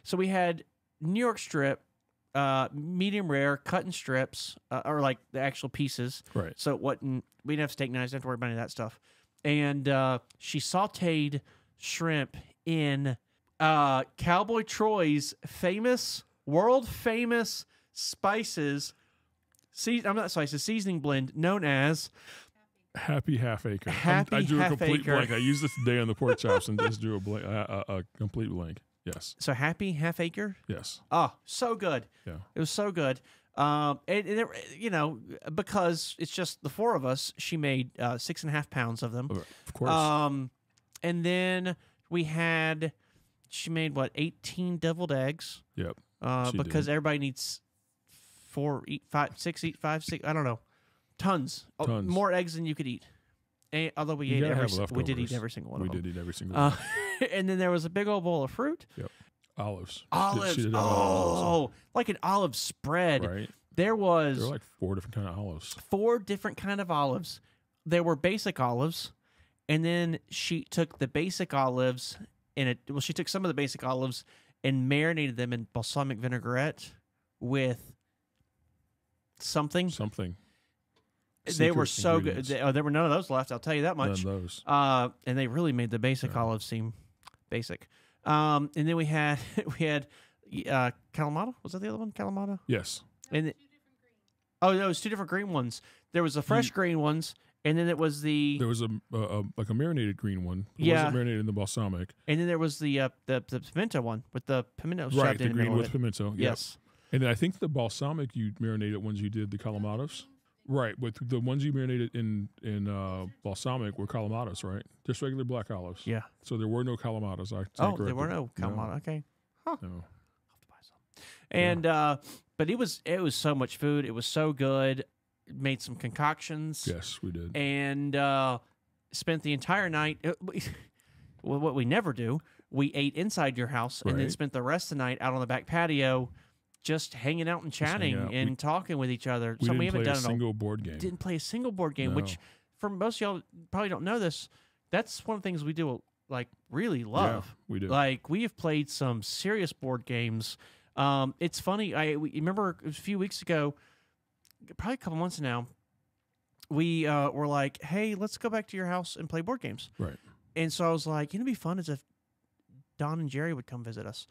so we had New York strip. Medium rare, cut in strips, or like the actual pieces.
Right.
So it wasn't, we didn't have steak knives, didn't have to worry about any of that stuff. And she sauteed shrimp in Cowboy Troy's world famous spices, seasoning blend known as
Happy Half Acre.
Happy
I drew
Half
a complete
Acre.
blank. I used this today on the pork chops and just drew a complete blank. Yes.
So Happy Half Acre?
Yes.
Oh, so good.
Yeah.
It was so good. And it, because it's just the 4 of us, she made 6.5 pounds of them.
Of course.
And then she made 18 deviled eggs.
Yep.
Because everybody needs 5, 6, I don't know, tons. More eggs than you could eat. Although we did eat every single one.
We did eat every single one.
And then there was a big old bowl of fruit.
Yep. Olives.
Olives.
She did
olives. Like an olive spread.
Right.
There were
like 4 different kind of olives.
4 different kind of olives. There were basic olives, and then she took the basic olives she took some of the basic olives and marinated them in balsamic vinaigrette with something. They were so good. There were none of those left. I'll tell you that much.
None of those.
And they really made the basic olives seem basic. And then we had Kalamata. Was that the other one? Kalamata.
Yes.
And no, it was 2 different green ones. There was the fresh green ones, and then there was
a marinated green one. It wasn't marinated in the balsamic.
And then there was the pimento one with the pimento shoved
right,
in
the green
middle
with
of it.
pimento.
Yes.
Yep. And then I think the balsamic you marinated ones you did the Kalamatas. Right, but the ones you marinated in balsamic were Kalamatas, right? Just regular black olives.
Yeah.
So there were no Kalamatas.
There were no Kalamata. No. Okay. Huh. No. I'll have to buy some. And but it was so much food. It was so good. Made some concoctions.
Yes, we did.
And spent the entire night. What we never do, we ate inside your house and then spent the rest of the night out on the back patio, just hanging out and chatting and talking with each other.
We haven't done a single board game.
Didn't play a single board game, which for most of y'all probably don't know this. That's one of the things we do really love.
Yeah, we do.
Like we have played some serious board games. It's funny. We remember a few weeks ago, probably a couple months now, we were like, hey, let's go back to your house and play board games.
Right.
And so I was like, it'd be fun as if Don and Jerry would come visit us.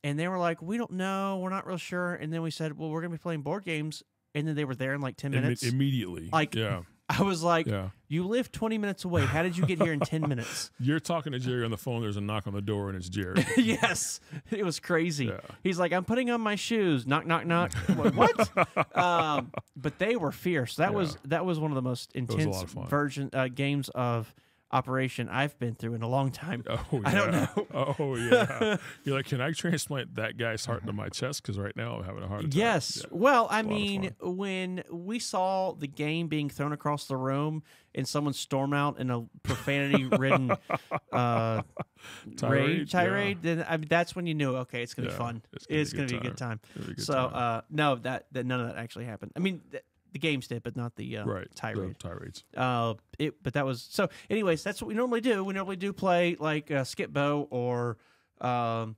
And they were like, we don't know. We're not real sure. And then we said, well, we're going to be playing board games. And then they were there in like 10 minutes.
Immediately.
I was like, you live 20 minutes away. How did you get here in 10 minutes?
You're talking to Jerry on the phone. There's a knock on the door, and it's Jerry.
Yes. It was crazy. Yeah. He's like, I'm putting on my shoes. Knock, knock, knock. What? But they were fierce. That was one of the most intense games of Operation I've been through in a long time.
Oh, yeah.
I don't know.
Oh, yeah. You're like, can I transplant that guy's heart into my chest? Because right now I'm having a heart attack.
Yes.
Yeah.
Well, I mean, when we saw the game being thrown across the room and someone storm out in a profanity-ridden tirade, then that's when you knew, okay, it's going to be fun. It's going to be a good time. So, no, that none of that actually happened. I mean, the games did, but not the tirade.
The tirades.
But that was so. Anyways, that's what we normally do. We normally do play like Skip Bow or what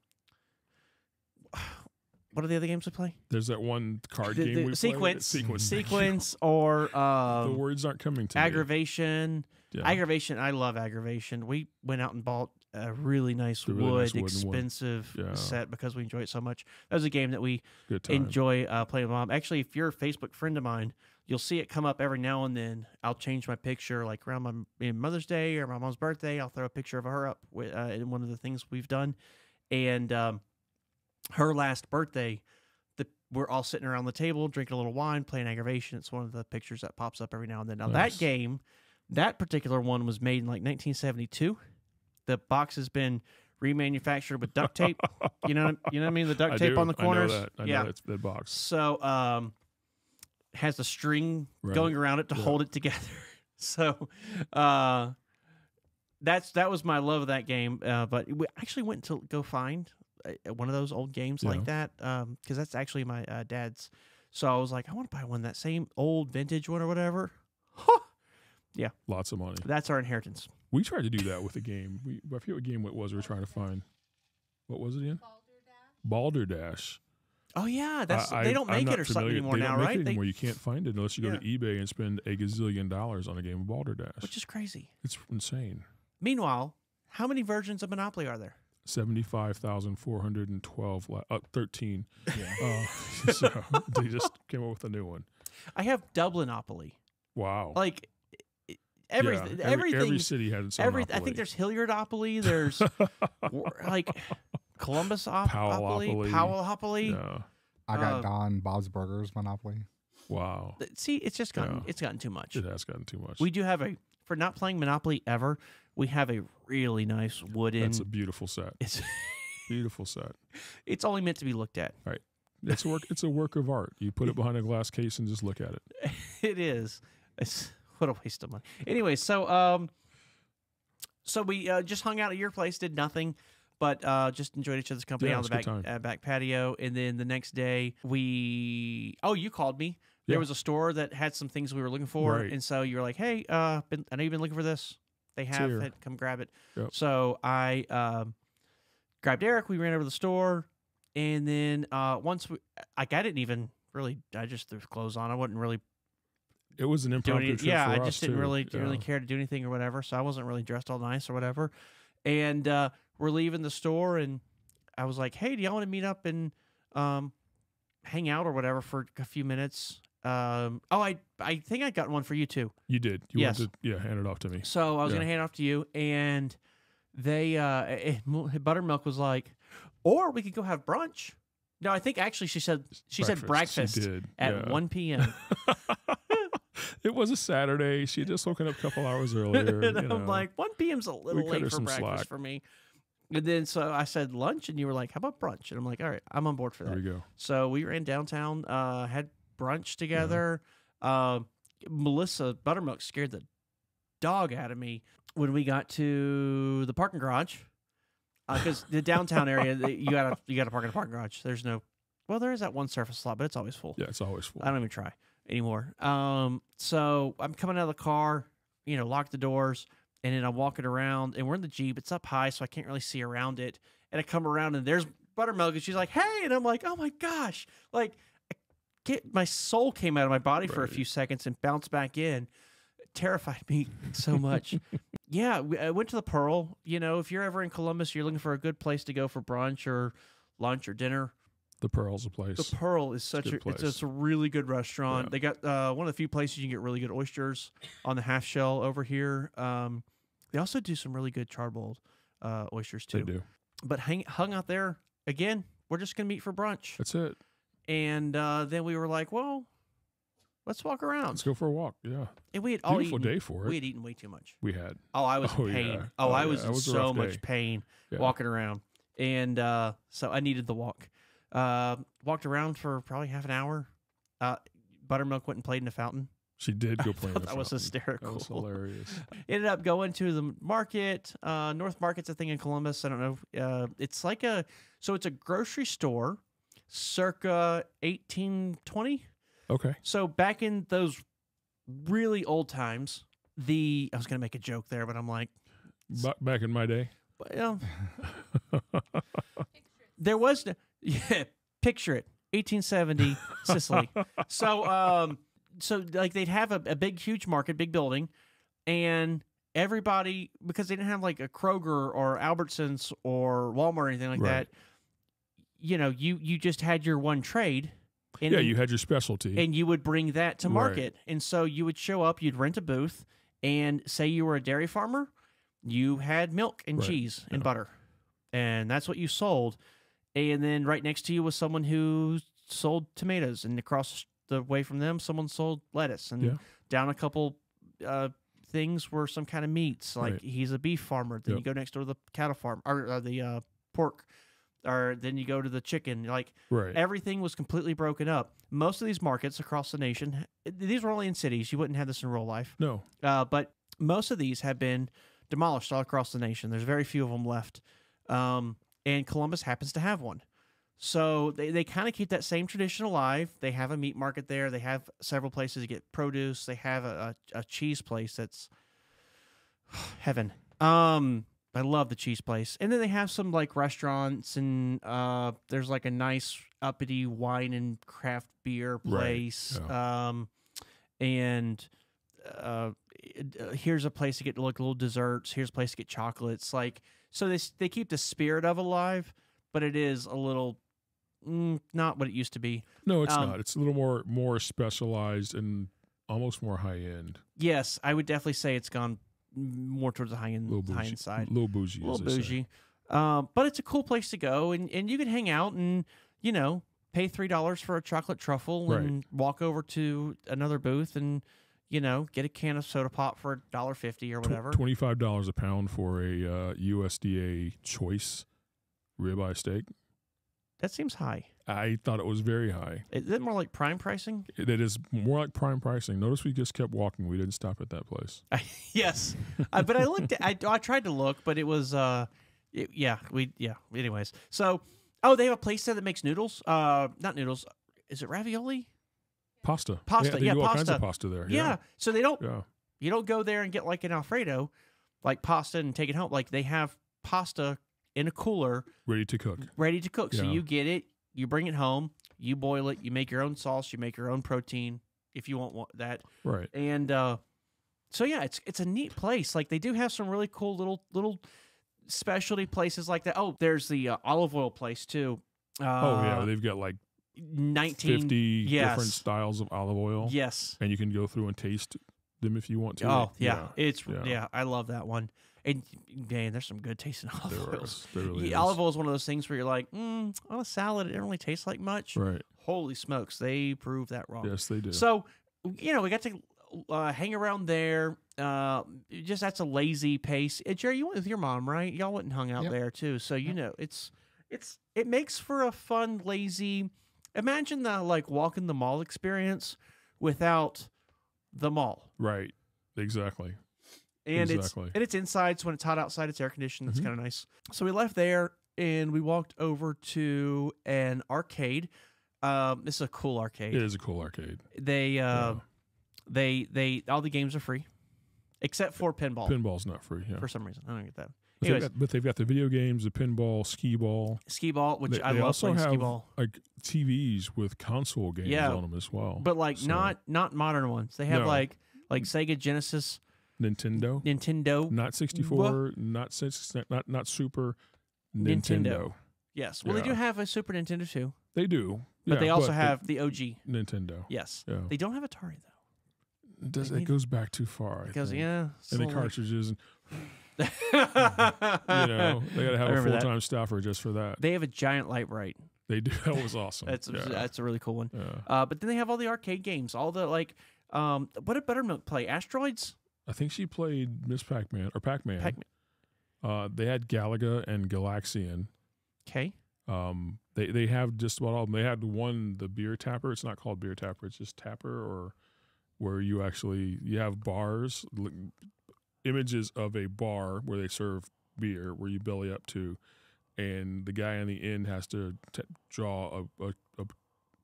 are the other games we play?
There's that one card game we
Sequence.
play.
Sequence or
the words aren't coming to
aggravation.
me. Yeah.
Aggravation, I love Aggravation. We went out and bought a really nice expensive set because we enjoy it so much. That was a game that we enjoy playing with Mom. Actually, if you're a Facebook friend of mine, you'll see it come up every now and then. I'll change my picture, like around my Mother's Day or my mom's birthday. I'll throw a picture of her up in one of the things we've done. And her last birthday, we're all sitting around the table, drinking a little wine, playing Aggravation. It's one of the pictures that pops up every now and then. Now, that game, that particular one was made in like 1972. The box has been remanufactured with duct tape. You know what I mean? The duct tape on the corners.
I know that's the box.
So, has a string going around it to hold it together. So, that was my love of that game. But we actually went to go find one of those old games like that, because that's actually my dad's. So I was like, I want to buy one, that same old vintage one or whatever. Yeah.
Lots of money.
That's our inheritance.
We tried to do that with a game. I forget what game it was we were trying to find. What was it again? Balderdash.
Oh, yeah. They don't make it or something anymore now, right?
Anymore. You can't find it unless you go to eBay and spend a gazillion dollars on a game of Balderdash.
Which is crazy.
It's insane.
Meanwhile, how many versions of Monopoly are there?
75,412, 13. Yeah. So they just came up with a new one.
I have Dublinopoly.
Wow.
Like everything. Every
city had its own Monopoly.
I think there's Hilliardopoly. There's like Columbusopoly, Powellopoly.
Yeah.
I got Don Bob's Burgers Monopoly.
Wow.
See, it's just gotten it's gotten too much.
It has gotten too much.
We do have for not playing Monopoly ever, we have a really nice wooden.
That's a beautiful set. It's beautiful set.
It's only meant to be looked at.
Right. It's a work of art. You put it behind a glass case and just look at it.
It is. What a waste of money. Anyway, so we just hung out at your place, did nothing, but just enjoyed each other's company on the back patio. And then the next day you called me. There was a store that had some things we were looking for, and so you were like, "Hey, I know you've been looking for this. They have it. Come grab it." Yep. So I grabbed Eric. We ran over to the store, and then once I didn't even really. I just threw clothes on. I wasn't really.
It was an impromptu trip for
I
us,
just didn't really care to do anything or whatever. So I wasn't really dressed all nice or whatever. And we're leaving the store, and I was like, "Hey, do y'all want to meet up and hang out or whatever for a few minutes?" I think I got one for you too.
You did. You wanted to, hand it off to me.
So I was going to hand it off to you, and they Buttermilk was like, "Or we could go have brunch." No, I think actually she said breakfast at 1 p.m.
It was a Saturday. She had just woken up a couple hours earlier.
And I'm like, 1 p.m.'s a little late for breakfast for me. And then so I said lunch, and you were like, "How about brunch?" And I'm like, "All right, I'm on board for that."
There we go.
So we ran downtown, had brunch together. Melissa Buttermilk scared the dog out of me when we got to the parking garage, because the downtown area you gotta park in a parking garage. There is that one surface lot, but it's always full.
Yeah, it's always full.
I don't even try anymore. So I'm coming out of the car, lock the doors, and then I'm walking around, and we're in the Jeep. It's up high, so I can't really see around it. And I come around, and there's Buttermilk, and she's like, "Hey," and I'm like, "Oh my gosh!" Like, my soul came out of my body for a few seconds and bounced back in. It terrified me so much. Yeah, I went to the Pearl. If you're ever in Columbus, you're looking for a good place to go for brunch or lunch or dinner.
The Pearl's a place.
The Pearl is it's a really good restaurant. Yeah. They got one of the few places you can get really good oysters on the half shell over here. They also do some really good charboiled oysters too.
They do.
But hung out there again. We're just gonna meet for brunch.
That's it.
And then we were like, well, let's walk around.
Let's go for a walk. Yeah.
And we had
beautiful day for it.
We had eaten way too much.
We had.
Oh, I was in pain.
Yeah.
I was in so much pain walking around. And so I needed the walk. Walked around for probably half an hour. Buttermilk went and played in the fountain.
She did go play in the fountain.
That was hysterical.
That was hilarious.
Ended up going to the market. North Market's a thing in Columbus. I don't know. It's like it's a grocery store circa 1820.
Okay.
So back in those really old times, I was going to make a joke there, but I'm like...
Back in my day?
Well, there was... Yeah, picture it. 1870, Sicily. So like they'd have a big, huge market, big building, and everybody, because they didn't have like a Kroger or Albertsons or Walmart or anything like that. You know, you just had your one trade. And,
you had your specialty.
And you would bring that to market. And so you would show up, you'd rent a booth, and say you were a dairy farmer, you had milk and cheese and butter. And that's what you sold. And then right next to you was someone who sold tomatoes. And across the way from them, someone sold lettuce. And down a couple things were some kind of meats. Like he's a beef farmer. Then you go next door to the cattle farm, or the pork. Or then you go to the chicken. Like everything was completely broken up. Most of these markets across the nation, these were only in cities. You wouldn't have this in real life.
No.
But most of these have been demolished all across the nation. There's very few of them left. And Columbus happens to have one. So they kind of keep that same tradition alive. They have a meat market there. They have several places to get produce. They have a cheese place that's heaven. I love the cheese place. And then they have some like restaurants, and there's like a nice uppity wine and craft beer place. And here's a place to get like little desserts. Here's a place to get chocolates. Like, so they keep the spirit of alive, but it is a little not what it used to be.
No, it's not. It's a little more specialized and almost more high end.
Yes, I would definitely say it's gone more towards the high end side.
A little bougie.
But it's a cool place to go, and you can hang out and, you know, pay $3 for a chocolate truffle and walk over to another booth and, you know, get a can of soda pop for $1.50 or whatever.
$25 a pound for a USDA choice ribeye steak.
That seems high.
I thought it was very high.
Is that more like prime pricing?
It is more like prime pricing. Notice we just kept walking. We didn't stop at that place.
Yes. But I looked at, I tried to look, but it was, anyways. So, they have a place there that makes noodles. Not noodles. Is it ravioli?
Pasta.
Pasta,
They do all
pasta.
kinds of pasta there.
Yeah. So they don't, you don't go there and get like an Alfredo, like pasta and take it home. Like they have pasta in a cooler.
Ready to cook.
So you get it. You bring it home, you boil it, you make your own sauce, you make your own protein if you want that.
Right.
And so yeah, it's a neat place. Like they do have some really cool little specialty places like that. Oh, there's the olive oil place too.
They've got like 50 different styles of olive oil.
Yes.
And you can go through and taste them if you want to.
Oh, yeah. I love that one. And man, there's some good tasting olive oils.
There really is.
Olive oil is one of those things where you're like, on a salad, it doesn't really taste like much.
Right.
Holy smokes, they prove that wrong.
Yes, they do.
So, you know, we got to hang around there. That's a lazy pace. Jerry, you went with your mom, right? Y'all went and hung out there too. So you know, it makes for a fun, lazy. Imagine the like walking the mall experience without the mall.
Right. Exactly.
And it's inside, so when it's hot outside, it's air conditioned. It's kind of nice. So we left there and we walked over to an arcade. This is a cool arcade.
It is a cool arcade.
They all the games are free, except for pinball.
Pinball's not free. Yeah.
For some reason, I don't get that.
But they've got the video games, the pinball, skee ball,
which I
they
love
also
playing
have,
skee ball.
like TVs with console games on them as well.
But like not modern ones. They have like Sega Genesis.
Nintendo, not 64, not Super Nintendo.
Yes, well, they do have a Super Nintendo too.
They do,
but they also have the OG
Nintendo.
Yes, they don't have Atari though.
It goes back too far.
Because
and the cartridges, and they gotta have a full-time staffer just for that.
They have a giant light bright.
They do. That was awesome.
That's a really cool one.
Yeah.
But then they have all the arcade games, all the like. What did Buttermilk play? Asteroids.
I think she played Miss Pac-Man or Pac-Man. They had Galaga and Galaxian.
Okay.
They have just about all of them. They had the beer tapper. It's not called beer tapper. It's just tapper, or where you have bars, images of a bar where they serve beer, where you belly up to, and the guy on the end has to draw a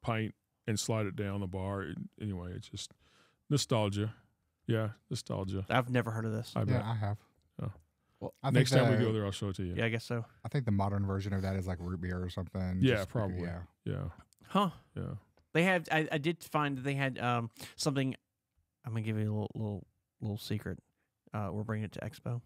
pint and slide it down the bar. Anyway, it's just nostalgia. Yeah, nostalgia.
I've never heard of this.
I have.
Oh.
Well,
next time we go there, I'll show it to you.
Yeah, I guess so.
I think the modern version of that is like root beer or something.
Yeah, probably. Yeah.
Huh.
Yeah.
They had. I did find that they had something. I'm gonna give you a little secret. we're bringing it to Expo.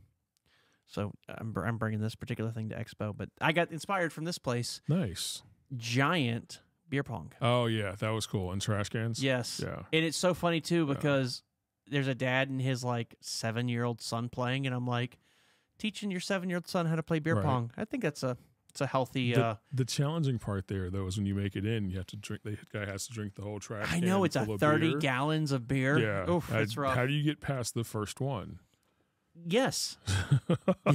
So I'm bringing this particular thing to Expo. But I got inspired from this place.
Nice.
Giant beer pong.
Oh, yeah. That was cool. And trash cans?
Yes.
Yeah.
And it's so funny, too, because there's a dad and his, like, 7-year-old son playing. And I'm like, teaching your 7-year-old son how to play beer pong. I think it's a healthy...
The challenging part there, though, is when you make it in, you have to drink. The guy has to drink the whole trash can.
I know, it's a 30
beer.
gallons of beer.
Yeah.
Oof, it's rough.
How do you get past the first one?
Yes.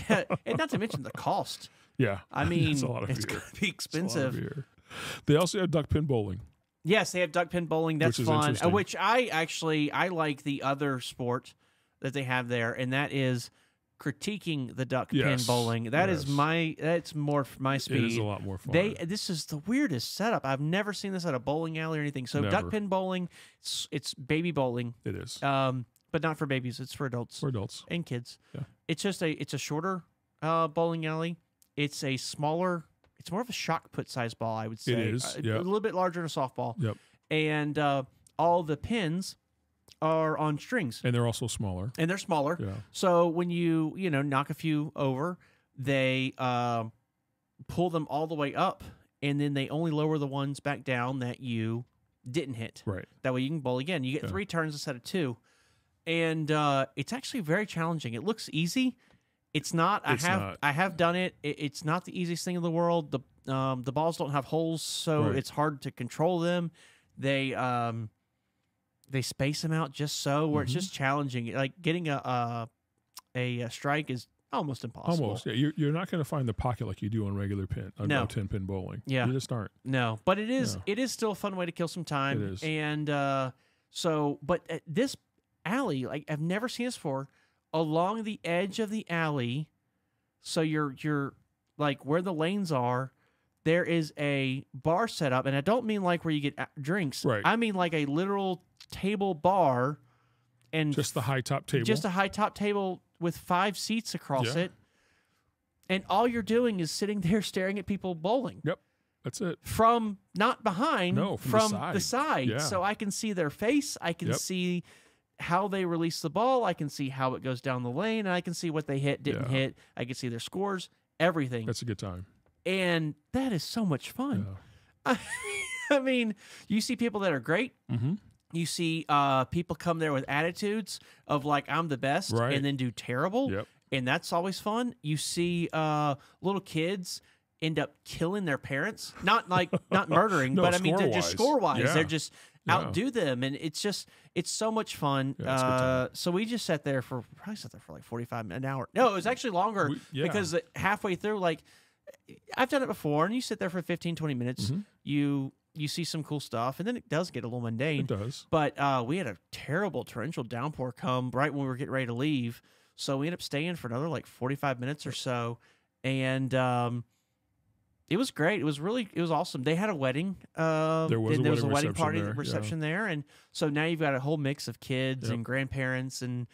Yeah, and not to mention the cost.
Yeah.
I mean,
it's going
to be expensive.
They also have duck pin bowling.
Yes, they have duck pin bowling. That's fun. Which I like the other sport that they have there, and that is critiquing the duck pin bowling. That's more my speed.
It is a lot more fun.
This is the weirdest setup. I've never seen this at a bowling alley or anything. So duck pin bowling, it's baby bowling.
It is.
But not for babies. It's for adults.
For adults
and kids.
Yeah.
It's a shorter bowling alley. It's a smaller. It's more of a shot put size ball, I would say.
It is.
A little bit larger than a softball.
Yep.
And all the pins are on strings.
And they're also smaller.
And they're smaller.
Yeah.
So when you knock a few over, they pull them all the way up, and then they only lower the ones back down that you didn't hit.
Right.
That way you can bowl again. You get 3 turns instead of 2. And it's actually very challenging. It looks easy. It's not. I have done it. It's not the easiest thing in the world. The balls don't have holes, so it's hard to control them. They space them out just so where it's just challenging. Like getting a strike is almost impossible.
Almost. Yeah. You're not going to find the pocket like you do on regular pin. On 10-pin bowling.
Yeah.
You just aren't.
No, but it is. Yeah. It is still a fun way to kill some time.
It is.
And but at this alley, like I've never seen this before. Along the edge of the alley, so you're like where the lanes are, there is a bar set up, and I don't mean like where you get drinks.
Right.
I mean like a literal table bar, and
just the high top table.
Just a high top table with 5 seats across it, and all you're doing is sitting there staring at people bowling.
Yep, that's it.
From not behind, from
the
side.
Yeah.
So I can see their face. I can see how they release the ball. I can see how it goes down the lane. And I can see what they hit, didn't hit. I can see their scores, everything.
That's a good time.
And that is so much fun. Yeah. I mean, you see people that are great.
Mm-hmm.
You see people come there with attitudes of like, I'm the best, and then do terrible.
Yep.
And that's always fun. You see little kids end up killing their parents. Not murdering, but I mean, they're just score-wise.
Yeah.
They're just outdo them. And it's so much fun.
Yeah,
so we just probably sat there for like 45 minutes, an hour. No, it was actually longer because halfway through, like, I've done it before, and you sit there for 15, 20 minutes.
Mm-hmm.
You see some cool stuff, and then it does get a little mundane.
It does.
But we had a terrible torrential downpour come right when we were getting ready to leave. So we ended up staying for another like 45 minutes or so. And it was great. It was awesome. They had a wedding.
There was a
wedding party reception there. And so now you've got a whole mix of kids and grandparents, and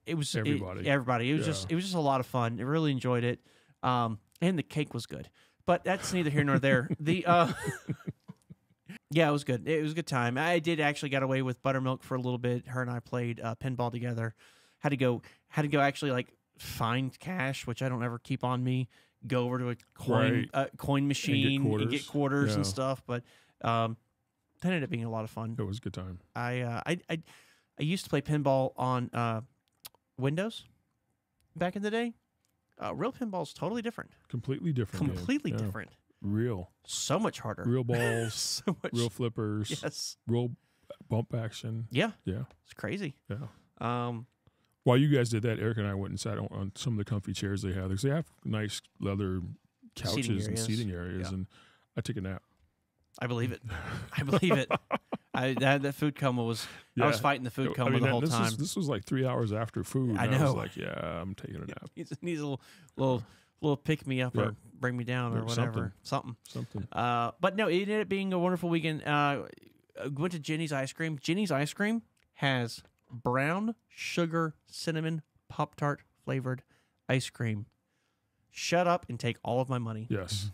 it was everybody. It was just a lot of fun. I really enjoyed it. And the cake was good. But that's neither here nor there. Yeah, it was good. It was a good time. I did actually get away with Buttermilk for a little bit. Her and I played pinball together. Had to go actually like find cash, which I don't ever keep on me. Go over to a coin machine and get quarters and stuff. But that ended up being a lot of fun.
It was a good time.
I used to play pinball on Windows back in the day. Real pinball is totally different.
Completely different.
Completely different.
Real.
So much harder.
Real balls.
So much.
Real flippers.
Yes.
Real bump action.
Yeah.
Yeah.
It's crazy.
Yeah. While you guys did that, Eric and I went and sat on some of the comfy chairs they have. Because they have nice leather couches and seating areas. And I took a nap.
I believe it. I believe it. That food coma was. I was fighting the food coma the whole time.
This was like 3 hours after food.
I know.
I was like, I'm taking a nap.
He needs a little pick me up or bring me down or whatever. Something. But no, it ended up being a wonderful weekend. Went to Jenny's Ice Cream. Jenny's Ice Cream has brown sugar cinnamon Pop-Tart flavored ice cream. Shut up and take all of my money.
Yes.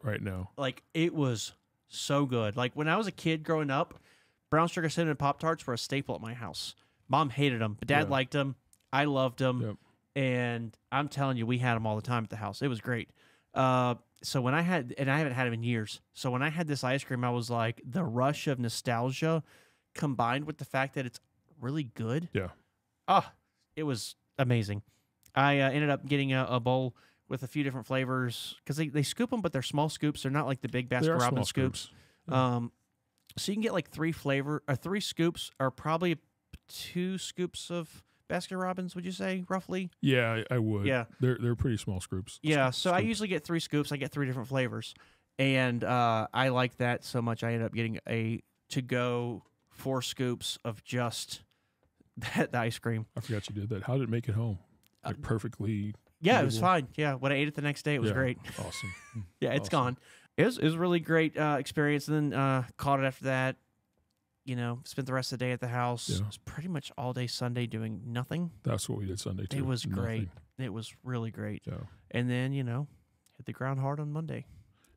Right now.
Like, it was so good. Like, when I was a kid growing up, brown sugar cinnamon Pop-Tarts were a staple at my house. Mom hated them, but Dad liked them. I loved them.
Yep.
And I'm telling you, we had them all the time at the house. It was great. So when I had, and I haven't had them in years. So when I had this ice cream, I was like, the rush of nostalgia combined with the fact that it's really good.
Yeah.
It was amazing. I ended up getting a bowl with a few different flavors because they scoop them, but they're small scoops. They're not like the big Baskin Robbins scoops. So you can get like 3 scoops, or probably 2 scoops of Baskin Robbins, would you say, roughly?
Yeah, I would.
Yeah.
They're pretty small scoops.
Yeah, so I usually get 3 scoops. I get 3 different flavors. And I like that so much, I ended up getting a to-go 4 scoops of just the ice cream.
I forgot you did that. How did it make it home? Like perfectly...
Yeah, it was fine. Yeah, when I ate it the next day, it was great.
Awesome.
Yeah, it's gone. It was a really great experience. And then caught it after that. You know, spent the rest of the day at the house.
Yeah.
It was pretty much all day Sunday doing nothing.
That's what we did Sunday, too.
It was great.
Nothing.
It was really great.
Yeah.
And then, you know, hit the ground hard on Monday.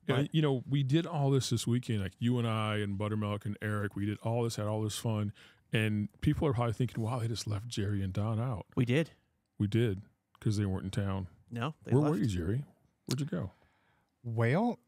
Yeah, you know, we did all this weekend. Like you and I and Buttermilk and Eric, we did all this, had all this fun. And people are probably thinking, wow, they just left Jerry and Don out.
We did.
We did, because they weren't in town.
No, they
Where
left.
were you, Jerry? Where'd you go?
Well,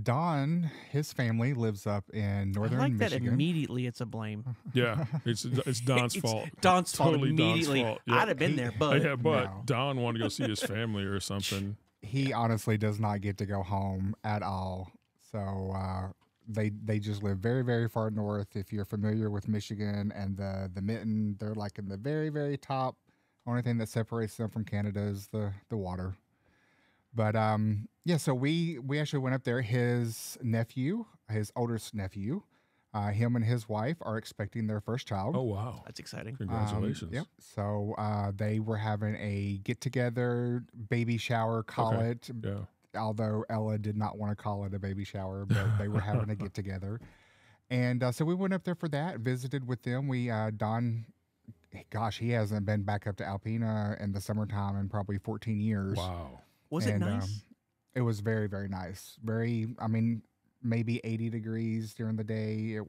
Don, his family lives up in northern
I like
Michigan.
that immediately it's a blame.
Yeah, it's Don's
It's
fault.
Don's fault
Totally
immediately.
Don's fault. Yeah.
I'd have been there, but
Yeah, but
No.
Don wanted to go see his family or something.
He honestly does not get to go home at all. So they just live very, very far north. If you're familiar with Michigan and the mitten, they're like in the very, very top. Only thing that separates them from Canada is the water. But yeah, so we actually went up there. His nephew, his oldest nephew, him and his wife are expecting their first child.
Oh, wow.
that's exciting.
Congratulations.
Yep. So they were having a get together, baby shower, call
Okay.
it.
Yeah.
Although Ella did not want to call it a baby shower, but they were having a get together. And so we went up there for that, visited with them. Don, gosh, he hasn't been back up to Alpena in the summertime in probably 14 years.
Wow.
Was it nice?
It was very, very nice. I mean, maybe 80 degrees during the day.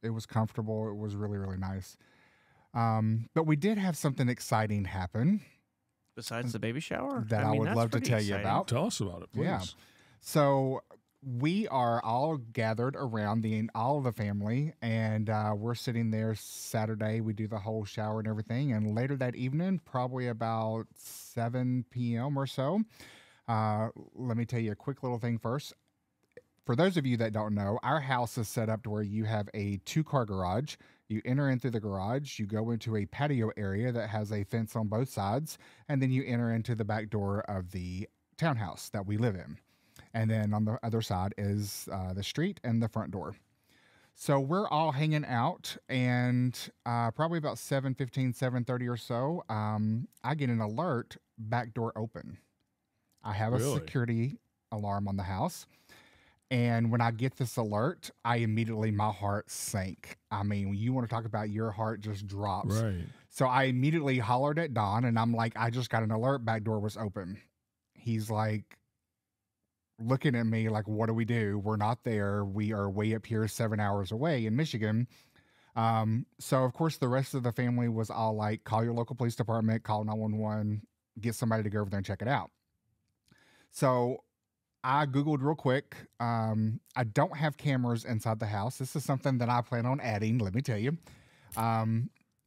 It was comfortable. It was really, really nice. But we did have something exciting happen.
Besides the baby shower?
That I would
that's
love to
pretty
tell you
exciting.
about.
Tell us about it, please.
Yeah. So we are all gathered around all of the family, and we're sitting there Saturday. We do the whole shower and everything, and later that evening, probably about 7 p.m. or so, let me tell you a quick little thing first. For those of you that don't know, our house is set up to where you have a 2-car garage. You enter in through the garage, you go into a patio area that has a fence on both sides, and then you enter into the back door of the townhouse that we live in. And then on the other side is the street and the front door. So we're all hanging out, and probably about 7:15, 7:30 or so, I get an alert, back door open. I have a security alarm on the house. And when I get this alert, my heart sank. I mean, you want to talk about your heart just drops.
Right.
So I immediately hollered at Don, and I'm like, I just got an alert, back door was open. He's like looking at me like, what do we do? We're not there. We are way up here 7 hours away in Michigan. So of course the rest of the family was all like, call your local police department, call 911, get somebody to go over there and check it out. So I Googled real quick. I don't have cameras inside the house. This is something that I plan on adding, let me tell you.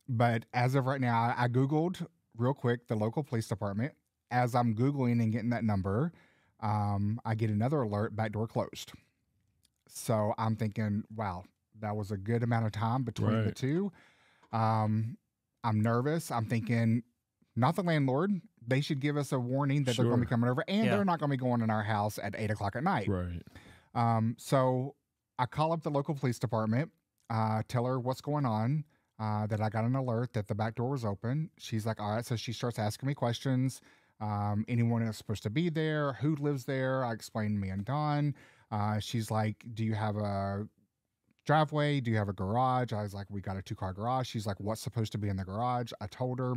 But as of right now, I Googled real quick the local police department. As I'm Googling and getting that number, I get another alert, back door closed. So I'm thinking, wow, that was a good amount of time between the two. I'm nervous. I'm thinking, not the landlord. They should give us a warning that they're going to be coming over, and they're not going to be going in our house at 8 o'clock at night.
Right.
So I call up the local police department, tell her what's going on, that I got an alert that the back door was open. She's like, all right. So she starts asking me questions. Anyone that's supposed to be there, who lives there. I explained me and Don. She's like, do you have a driveway? Do you have a garage? I was like, we got a 2-car garage. She's like, what's supposed to be in the garage? I told her.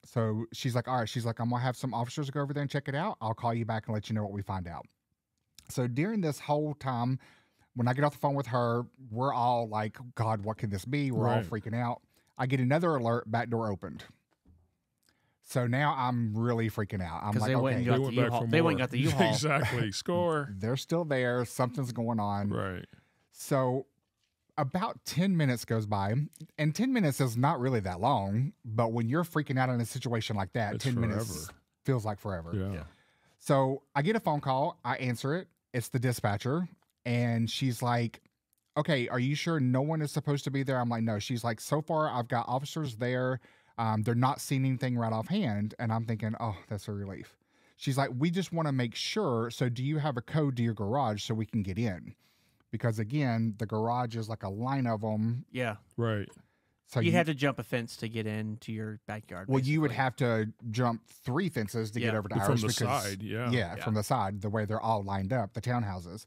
So she's like, all right. She's like, I'm going to have some officers go over there and check it out. I'll call you back and let you know what we find out. So during this whole time, when I get off the phone with her, we're all like, God, what could this be? We're all freaking out. I get another alert, back door opened. So now I'm really freaking out. I'm like,
they went and
okay,
got the U-Haul. They went and got the U-Haul.
Exactly. Score.
they're still there. Something's going on.
Right.
So about 10 minutes goes by, and 10 minutes is not really that long, but when you're freaking out in a situation like that,
It's
10
forever.
minutes feels like forever.
Yeah.
So I get a phone call. I answer it. It's the dispatcher. And she's like, okay, are you sure no one is supposed to be there? I'm like, no. She's like, so far I've got officers there. They're not seeing anything right offhand. And I'm thinking, oh, that's a relief. She's like, we just want to make sure. So do you have a code to your garage so we can get in? Because again, the garage is like a line of them.
Yeah.
Right.
So you had to jump a fence to get into your backyard.
Well, you would
basically.
have to jump 3 fences to get over to ours.
From the side,
Yeah, from the side, the way they're all lined up, the townhouses.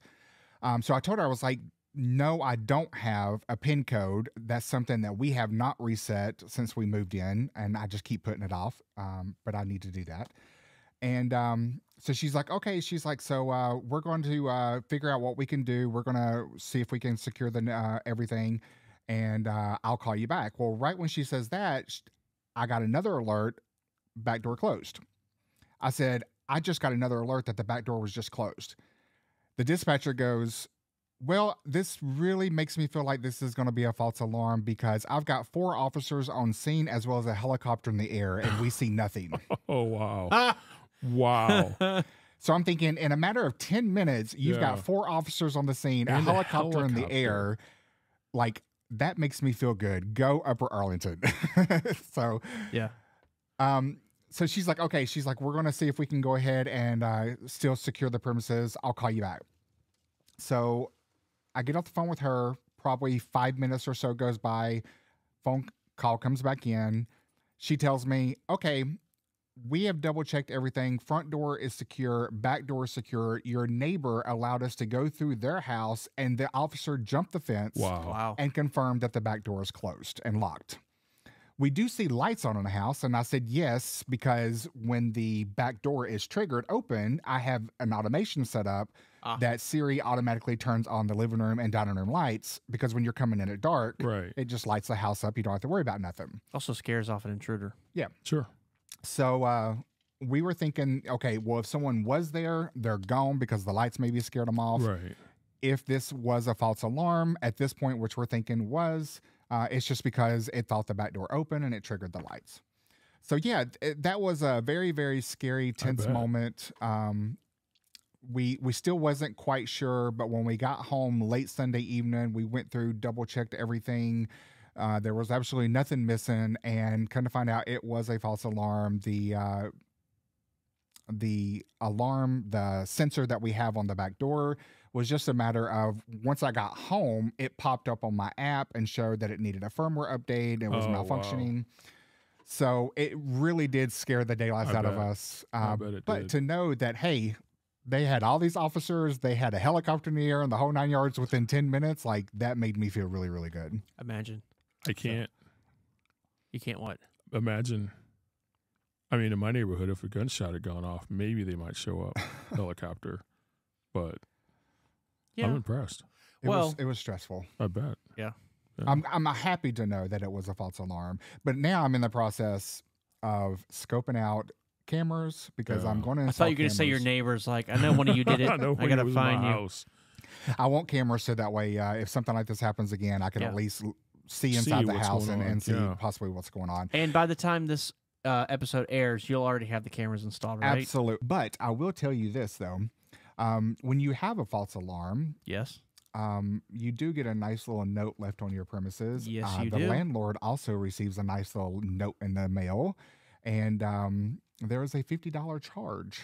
So I told her, I was like, no, I don't have a PIN code. That's something that we have not reset since we moved in, and I just keep putting it off. But I need to do that. And so she's like, okay. She's like, so we're going to figure out what we can do. We're going to see if we can secure the everything, and I'll call you back. Well, right when she says that, I got another alert, back door closed. I said, I just got another alert that the back door was just closed. The dispatcher goes, well, this really makes me feel like this is going to be a false alarm because I've got 4 officers on scene as well as a helicopter in the air, and we see nothing.
Oh, wow. Wow.
So I'm thinking in a matter of 10 minutes, you've got 4 officers on the scene,
And
a helicopter in the air. Like, that makes me feel good. Go Upper Arlington. So,
yeah.
So she's like, okay. She's like, we're going to see if we can go ahead and still secure the premises. I'll call you back. So I get off the phone with her. Probably 5 minutes or so goes by. Phone call comes back in. She tells me, okay, we have double checked everything. Front door is secure. Back door is secure. Your neighbor allowed us to go through their house, and the officer jumped the fence and confirmed that the back door is closed and locked. We do see lights on in the house, and I said yes, because when the back door is triggered open, I have an automation set up that Siri automatically turns on the living room and dining room lights, because when you're coming in at dark, it just lights the house up. You don't have to worry about nothing.
Also scares off an intruder.
Yeah.
Sure.
So we were thinking, okay, well, if someone was there, they're gone because the lights maybe scared them off.
Right.
If this was a false alarm at this point, which we're thinking was, it's just because it thought the back door open and it triggered the lights. So yeah, that was a very, very scary, tense moment. We still wasn't quite sure, but when we got home late Sunday evening, we went through, double checked everything. There was absolutely nothing missing, and kind of find out it was a false alarm. The alarm, the sensor that we have on the back door, was just a matter of once I got home, it popped up on my app and showed that it needed a firmware update. It was malfunctioning. Wow. So it really did scare the daylights out of us. But to know that, hey, they had all these officers, they had a helicopter in the air and the whole 9 yards within 10 minutes, like that made me feel really, really good.
Imagine.
I can't.
You can't what?
Imagine. I mean, in my neighborhood, if a gunshot had gone off, maybe they might show up, helicopter. But I'm impressed.
It was stressful.
I bet.
Yeah.
I'm happy to know that it was a false alarm, but now I'm in the process of scoping out cameras because I'm going to install
I thought you were going to say your neighbors. Like, I know one of you did it. I got to find you.
House.
I want cameras so that way if something like this happens again, I can at least see inside the house and see possibly what's going on.
And by the time this episode airs, you'll already have the cameras installed, right?
Absolutely. But I will tell you this, though. When you have a false alarm,
yes,
you do get a nice little note left on your premises.
Yes, you
do.
The
landlord also receives a nice little note in the mail, and there is a $50 charge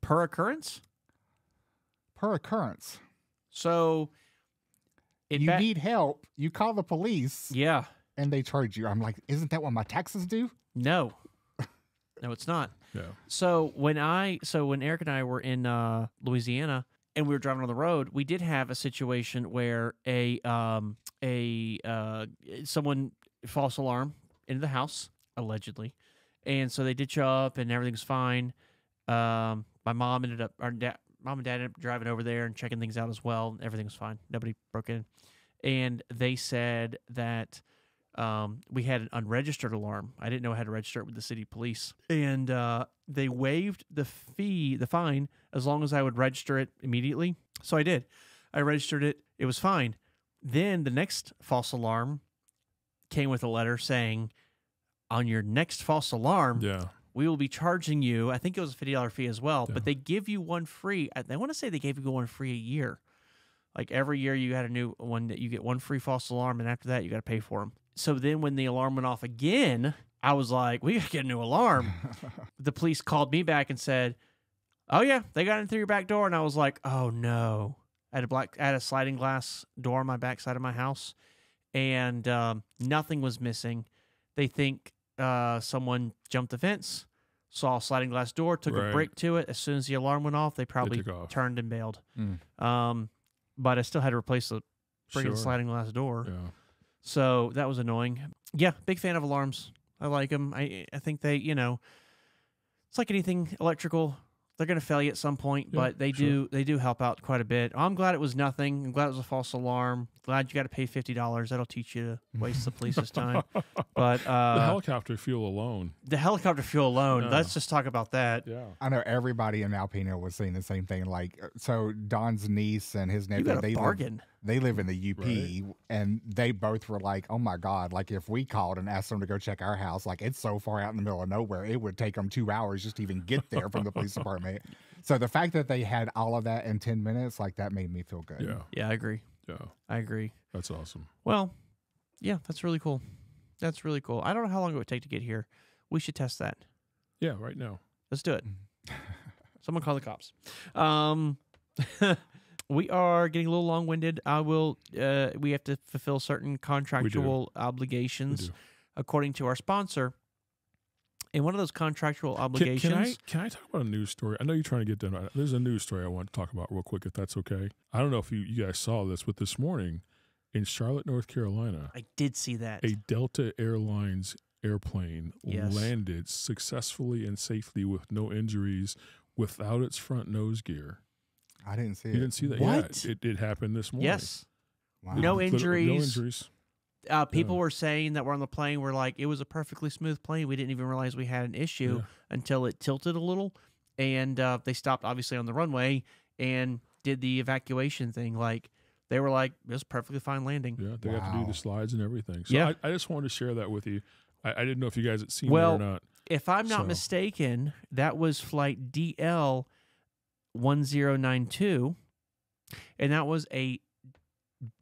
per occurrence.
Per occurrence.
So,
you need help. You call the police.
Yeah,
and they charge you. I'm like, isn't that what my taxes do?
No. No, it's not.
Yeah.
So when Eric and I were in Louisiana and we were driving on the road, we did have a situation where someone false alarm into the house allegedly, and so they did show up and everything's fine. My mom and dad ended up driving over there and checking things out as well. Everything was fine. Nobody broke in, and they said that we had an unregistered alarm. I didn't know I had to register it with the city police. And they waived the fine, as long as I would register it immediately. So I did. I registered it. It was fine. Then the next false alarm came with a letter saying, on your next false alarm, we will be charging you, I think it was a $50 fee as well, but they give you one free. I want to say they gave you one free a year. Like every year you had a new one that you get one free false alarm, and after that you got to pay for them. So then when the alarm went off again, I was like, we got to get a new alarm. The police called me back and said, oh yeah, they got in through your back door. And I was like, oh no. I had a sliding glass door on my back side of my house, and nothing was missing. They think someone jumped the fence, saw a sliding glass door, took a brick to it. As soon as the alarm went off, they probably turned and bailed. But I still had to replace the freaking sliding glass door. Yeah. So that was annoying. Yeah, big fan of alarms. I like them. I think they, it's like anything electrical. They're going to fail you at some point, but they do help out quite a bit. I'm glad it was nothing. I'm glad it was a false alarm. Glad you got to pay $50. That'll teach you to waste the police's time. But
the helicopter fuel alone.
Let's
just talk about that.
Yeah,
I know everybody in Alpena was saying the same thing. Like, so Don's niece and his nephew, they live in the UP, and they both were like, oh my God, like if we called and asked them to go check our house, like it's so far out in the middle of nowhere, it would take them 2 hours just to even get there from the police department. So the fact that they had all of that in 10 minutes, like that made me feel good.
Yeah, I agree.
Yeah,
I agree.
That's awesome.
Well, yeah, that's really cool. That's really cool. I don't know how long it would take to get here. We should test that.
Yeah, right now.
Let's do it. Someone call the cops. We are getting a little long-winded. We have to fulfill certain contractual obligations according to our sponsor. And one of those contractual obligations...
Can I talk about a news story? I know you're trying to get done. There's a news story I want to talk about real quick, if that's okay. I don't know if you guys saw this, but this morning in Charlotte, North Carolina...
I did see that.
A Delta Airlines airplane landed successfully and safely with no injuries without its front nose gear.
I didn't see it.
You didn't see that?
What?
Yeah, it happened this morning.
Yes.
Wow.
No injuries.
No injuries.
People were saying that were on the plane were like, it was a perfectly smooth plane. We didn't even realize we had an issue until it tilted a little. And they stopped, obviously, on the runway and did the evacuation thing. Like, they were like, it was perfectly fine landing.
Yeah, they got to do the slides and everything. So I just wanted to share that with you. I didn't know if you guys had seen it or not.
If I'm not mistaken, that was flight DL 1092, and that was a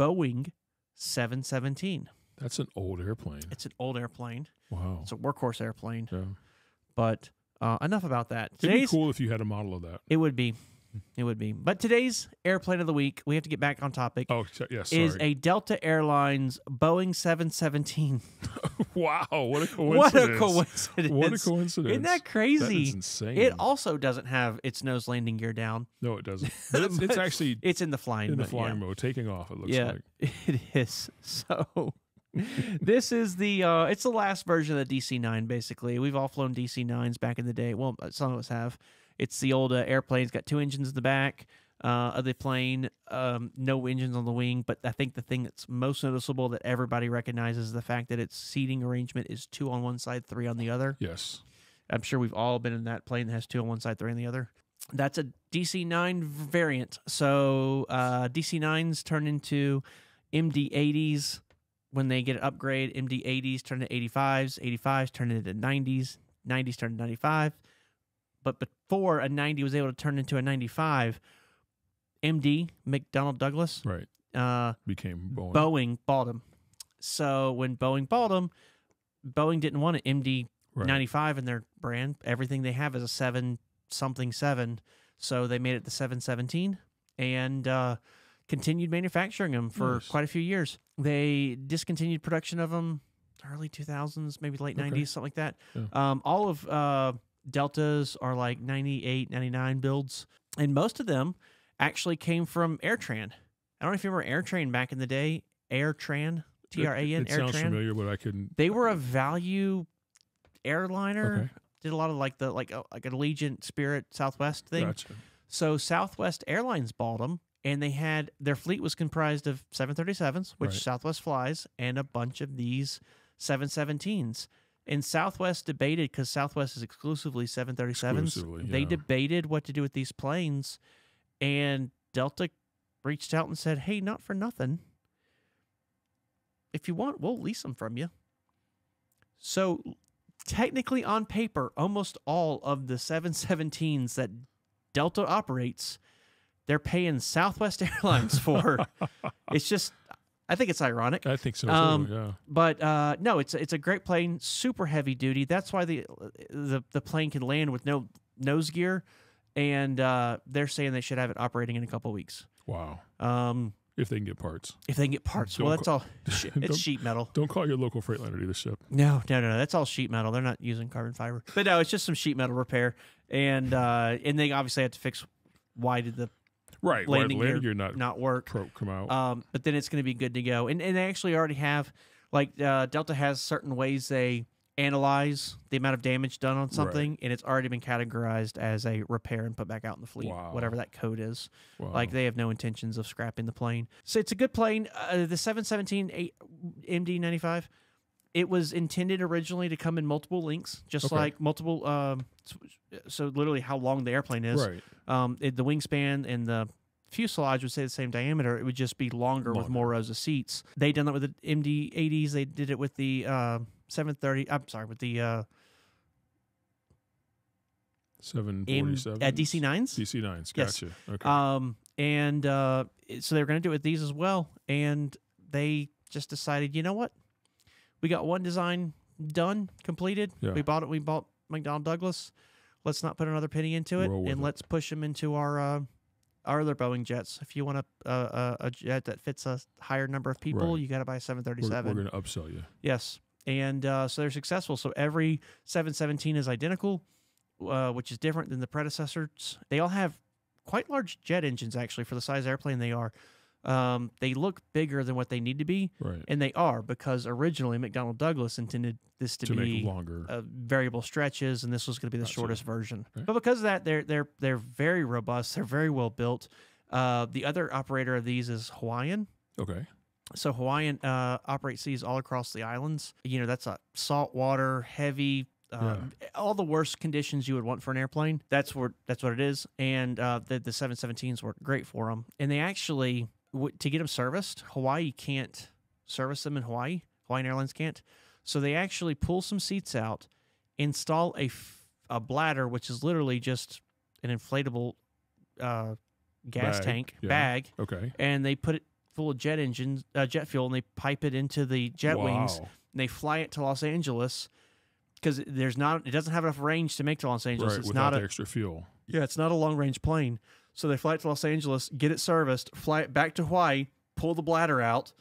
Boeing 717.
That's an old airplane.
It's an old airplane.
Wow.
It's a workhorse airplane.
Yeah.
But enough about that.
It'd be cool if you had a model of that.
It would be. It would be. But today's airplane of the week, we have to get back on topic.
Oh, yes. Sorry.
Is a Delta Airlines Boeing 717.
Wow, what a coincidence.
What a coincidence.
What a coincidence.
Isn't that crazy?
That is insane.
It also doesn't have its nose landing gear down.
No, it doesn't. It's actually...
It's in the flying mode.
In the flying mode, taking off, it looks like.
It is. So... This is it's the last version of the DC-9, basically. We've all flown DC-9s back in the day. Well, some of us have. It's the old airplane. It's got two engines in the back of the plane, no engines on the wing. But I think the thing that's most noticeable that everybody recognizes is the fact that its seating arrangement is 2 on one side, 3 on the other.
Yes.
I'm sure we've all been in that plane that has 2 on one side, 3 on the other. That's a DC-9 variant. So DC-9s turn into MD-80s. When they get an upgrade, MD-80s turn to 85s, 85s turn into 90s, 90s turn to 95. But before a 90 was able to turn into a 95, MD, McDonnell Douglas,
became Boeing.
Boeing bought them. So when Boeing bought them, Boeing didn't want an MD-95 in their brand. Everything they have is a 7-something-7. So they made it the 717 and continued manufacturing them for quite a few years. They discontinued production of them early 2000s, maybe late 90s, something like that. Yeah. All of Deltas are like 98, 99 builds. And most of them actually came from AirTran. I don't know if you remember AirTran back in the day. AirTran, T-R-A-N,
It sounds familiar, but I couldn't.
They were a value airliner. Okay. Did a lot of like an Allegiant, Spirit, Southwest thing.
Gotcha.
So Southwest Airlines bought them. And they had their fleet was comprised of 737s, which Southwest flies, and a bunch of these 717s. And Southwest debated, because Southwest is exclusively 737s. They debated what to do with these planes, and Delta reached out and said, "Hey, not for nothing. If you want, we'll lease them from you." So technically, on paper, almost all of the 717s that Delta operates, they're paying Southwest Airlines for. It's just, I think it's ironic.
I think so too. Yeah.
But no, it's a great plane, super heavy duty. That's why the plane can land with no nose gear, and they're saying they should have it operating in a couple of weeks.
Wow. If they can get parts.
If they can get parts. Well, that's all. It's sheet metal.
Don't call your local Freightliner dealership.
No. That's all sheet metal. They're not using carbon fiber. But no, it's just some sheet metal repair, and they obviously have to fix why did the landing gear not work.
Come out.
But then it's going to be good to go. And they actually already have, like, Delta has certain ways they analyze the amount of damage done on something, and it's already been categorized as a repair and put back out in the fleet, whatever that code is.
Wow.
Like, they have no intentions of scrapping the plane. So it's a good plane. The 717 MD-95, it was intended originally to come in multiple lengths, just like multiple, so literally how long the airplane is.
Right.
The wingspan and the fuselage would say the same diameter. It would just be longer with more rows of seats. They done that with the MD-80s. They did it with the 730. I'm sorry, with the
747
DC-9s.
DC-9s,
yes.
Gotcha. Okay.
And so they were going to do it with these as well, and they just decided, you know what? We got one design done, completed.
Yeah.
We bought McDonnell Douglas. Let's not put another penny into it, and let's push them into our other Boeing jets. If you want a jet that fits a higher number of people, you got to buy a 737.
We're going to upsell you.
Yes. And so they're successful. So every 717 is identical, which is different than the predecessors. They all have quite large jet engines, actually, for the size airplane they are. They look bigger than what they need to be, and they are, because originally McDonnell Douglas intended this to be
make longer
variable stretches, and this was going to be the shortest version. Okay. But because of that, they're very robust. They're very well built. The other operator of these is Hawaiian.
Okay.
So Hawaiian operates these all across the islands. You know, that's a saltwater, heavy, all the worst conditions you would want for an airplane. That's what it is. And the 717s work great for them. And they actually, to get them serviced, Hawaii can't service them in Hawaii. Hawaiian Airlines can't. So they actually pull some seats out, install a bladder, which is literally just an inflatable gas tank bag. Okay. And they put it full of jet fuel, and they pipe it into the jet wings, and they fly it to Los Angeles, because it doesn't have enough range to make to Los Angeles.
Right,
it's
without
not
the extra fuel.
Yeah, it's not a long range plane. So they fly it to Los Angeles, get it serviced, fly it back to Hawaii, pull the bladder out,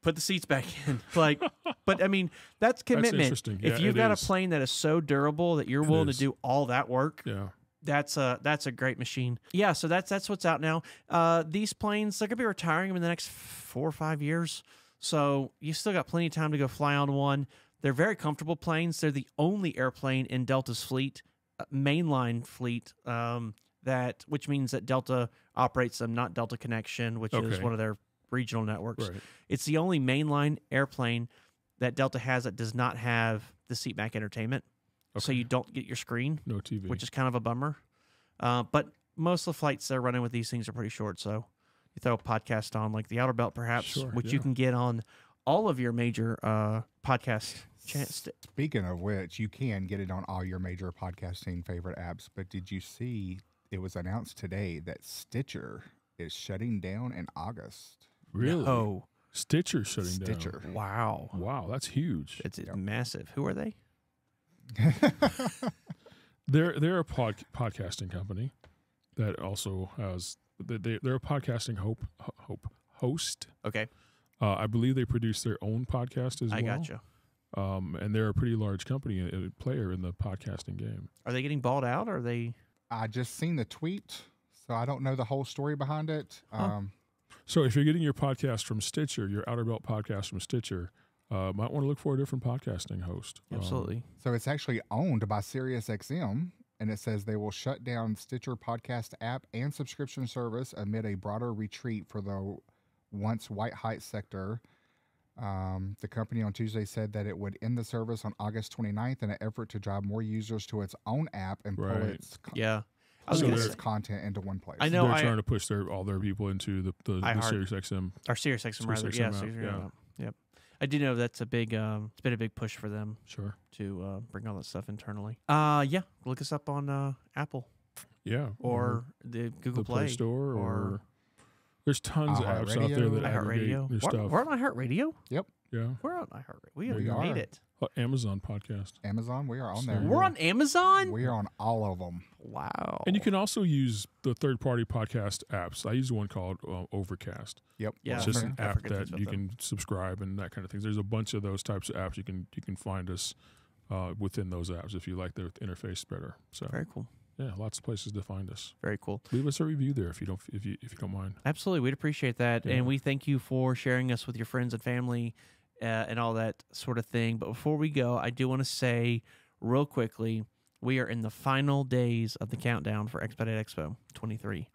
put the seats back in. But I mean, that's commitment.
That's interesting. Yeah,
if you've got a plane that is so durable that you're willing to do all that work, that's a great machine. Yeah, so that's what's out now. These planes, they're gonna be retiring them in the next 4 or 5 years. So you still got plenty of time to go fly on one. They're very comfortable planes. They're the only airplane in Delta's fleet, mainline fleet, which means that Delta operates them, not Delta Connection, which is one of their regional networks. Right. It's the only mainline airplane that Delta has that does not have the seatback entertainment. So you don't get your screen.
No TV.
Which is kind of a bummer. But most of the flights they're running with these things are pretty short. So you throw a podcast on, like the Outer Belt perhaps, which you can get on all of your major podcast channels.
Speaking of which, you can get it on all your major podcasting favorite apps. But did you see it was announced today that Stitcher is shutting down in August?
Really?
Oh,
Stitcher's shutting down.
Wow.
Wow, that's huge.
It's massive. Who are they?
They're a podcasting company that also has they're a podcasting host.
Okay.
I believe they produce their own podcast as well.
I gotcha.
And they're a pretty large company, a player in the podcasting game.
Are they getting bought out? Or are they?
I just seen the tweet, so I don't know the whole story behind it.
So if you're getting your podcast from Stitcher, your Outer Belt podcast from Stitcher, might want to look for a different podcasting host.
Absolutely.
So it's actually owned by SiriusXM, and it says they will shut down Stitcher podcast app and subscription service amid a broader retreat for the once White Heights sector. The company on Tuesday said that it would end the service on August 29th in an effort to drive more users to its own app and pull its content into one place.
I know they're trying to push all their people into the Sirius XM.
Or Sirius XM, rather. Yeah. Yep. I do know that's a big, it's been a big push for them.
Sure.
To bring all that stuff internally. Look us up on Apple.
Yeah.
Or the Google Play
Store or there's tons of apps out there that aggregate your stuff.
We're on iHeartRadio?
Yep.
Yeah.
We're on iHeartRadio. We made it.
Amazon podcast.
Amazon, we are on there.
We're on Amazon?
We are on all of them.
Wow.
And you can also use the third-party podcast apps. I use one called Overcast.
Yep.
Yeah.
It's just an app that you can subscribe and that kind of thing. There's a bunch of those types of apps. You can find us within those apps if you like the interface better. So
very cool.
Yeah, lots of places to find us.
Very cool.
Leave us a review there if you don't mind.
Absolutely, we'd appreciate that, and we thank you for sharing us with your friends and family, and all that sort of thing. But before we go, I do want to say real quickly, we are in the final days of the countdown for Expedite Expo 23.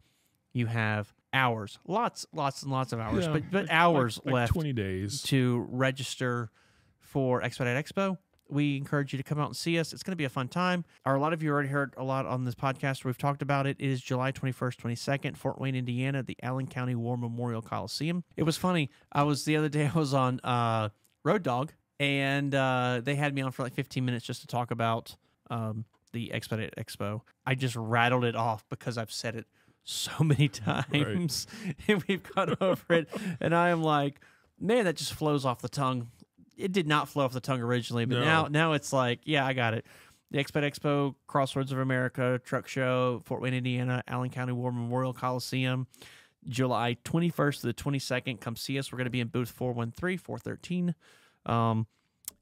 You have hours, lots and lots of hours, but hours left.
20 days
to register for Expedite Expo. We encourage you to come out and see us. It's going to be a fun time. A lot of you already heard a lot on this podcast. We've talked about it. It is July 21st, 22nd, Fort Wayne, Indiana, at the Allen County War Memorial Coliseum. It was funny. The other day I was on Road Dogg, and they had me on for like 15 minutes just to talk about the Expedite Expo. I just rattled it off because I've said it so many times, and we've gone over it, and I am like, man, that just flows off the tongue. It did not flow off the tongue originally, but now it's like, yeah, I got it. The Expedite Expo, Crossroads of America, Truck Show, Fort Wayne, Indiana, Allen County War Memorial Coliseum, July 21st to the 22nd. Come see us. We're going to be in booth 413, 413.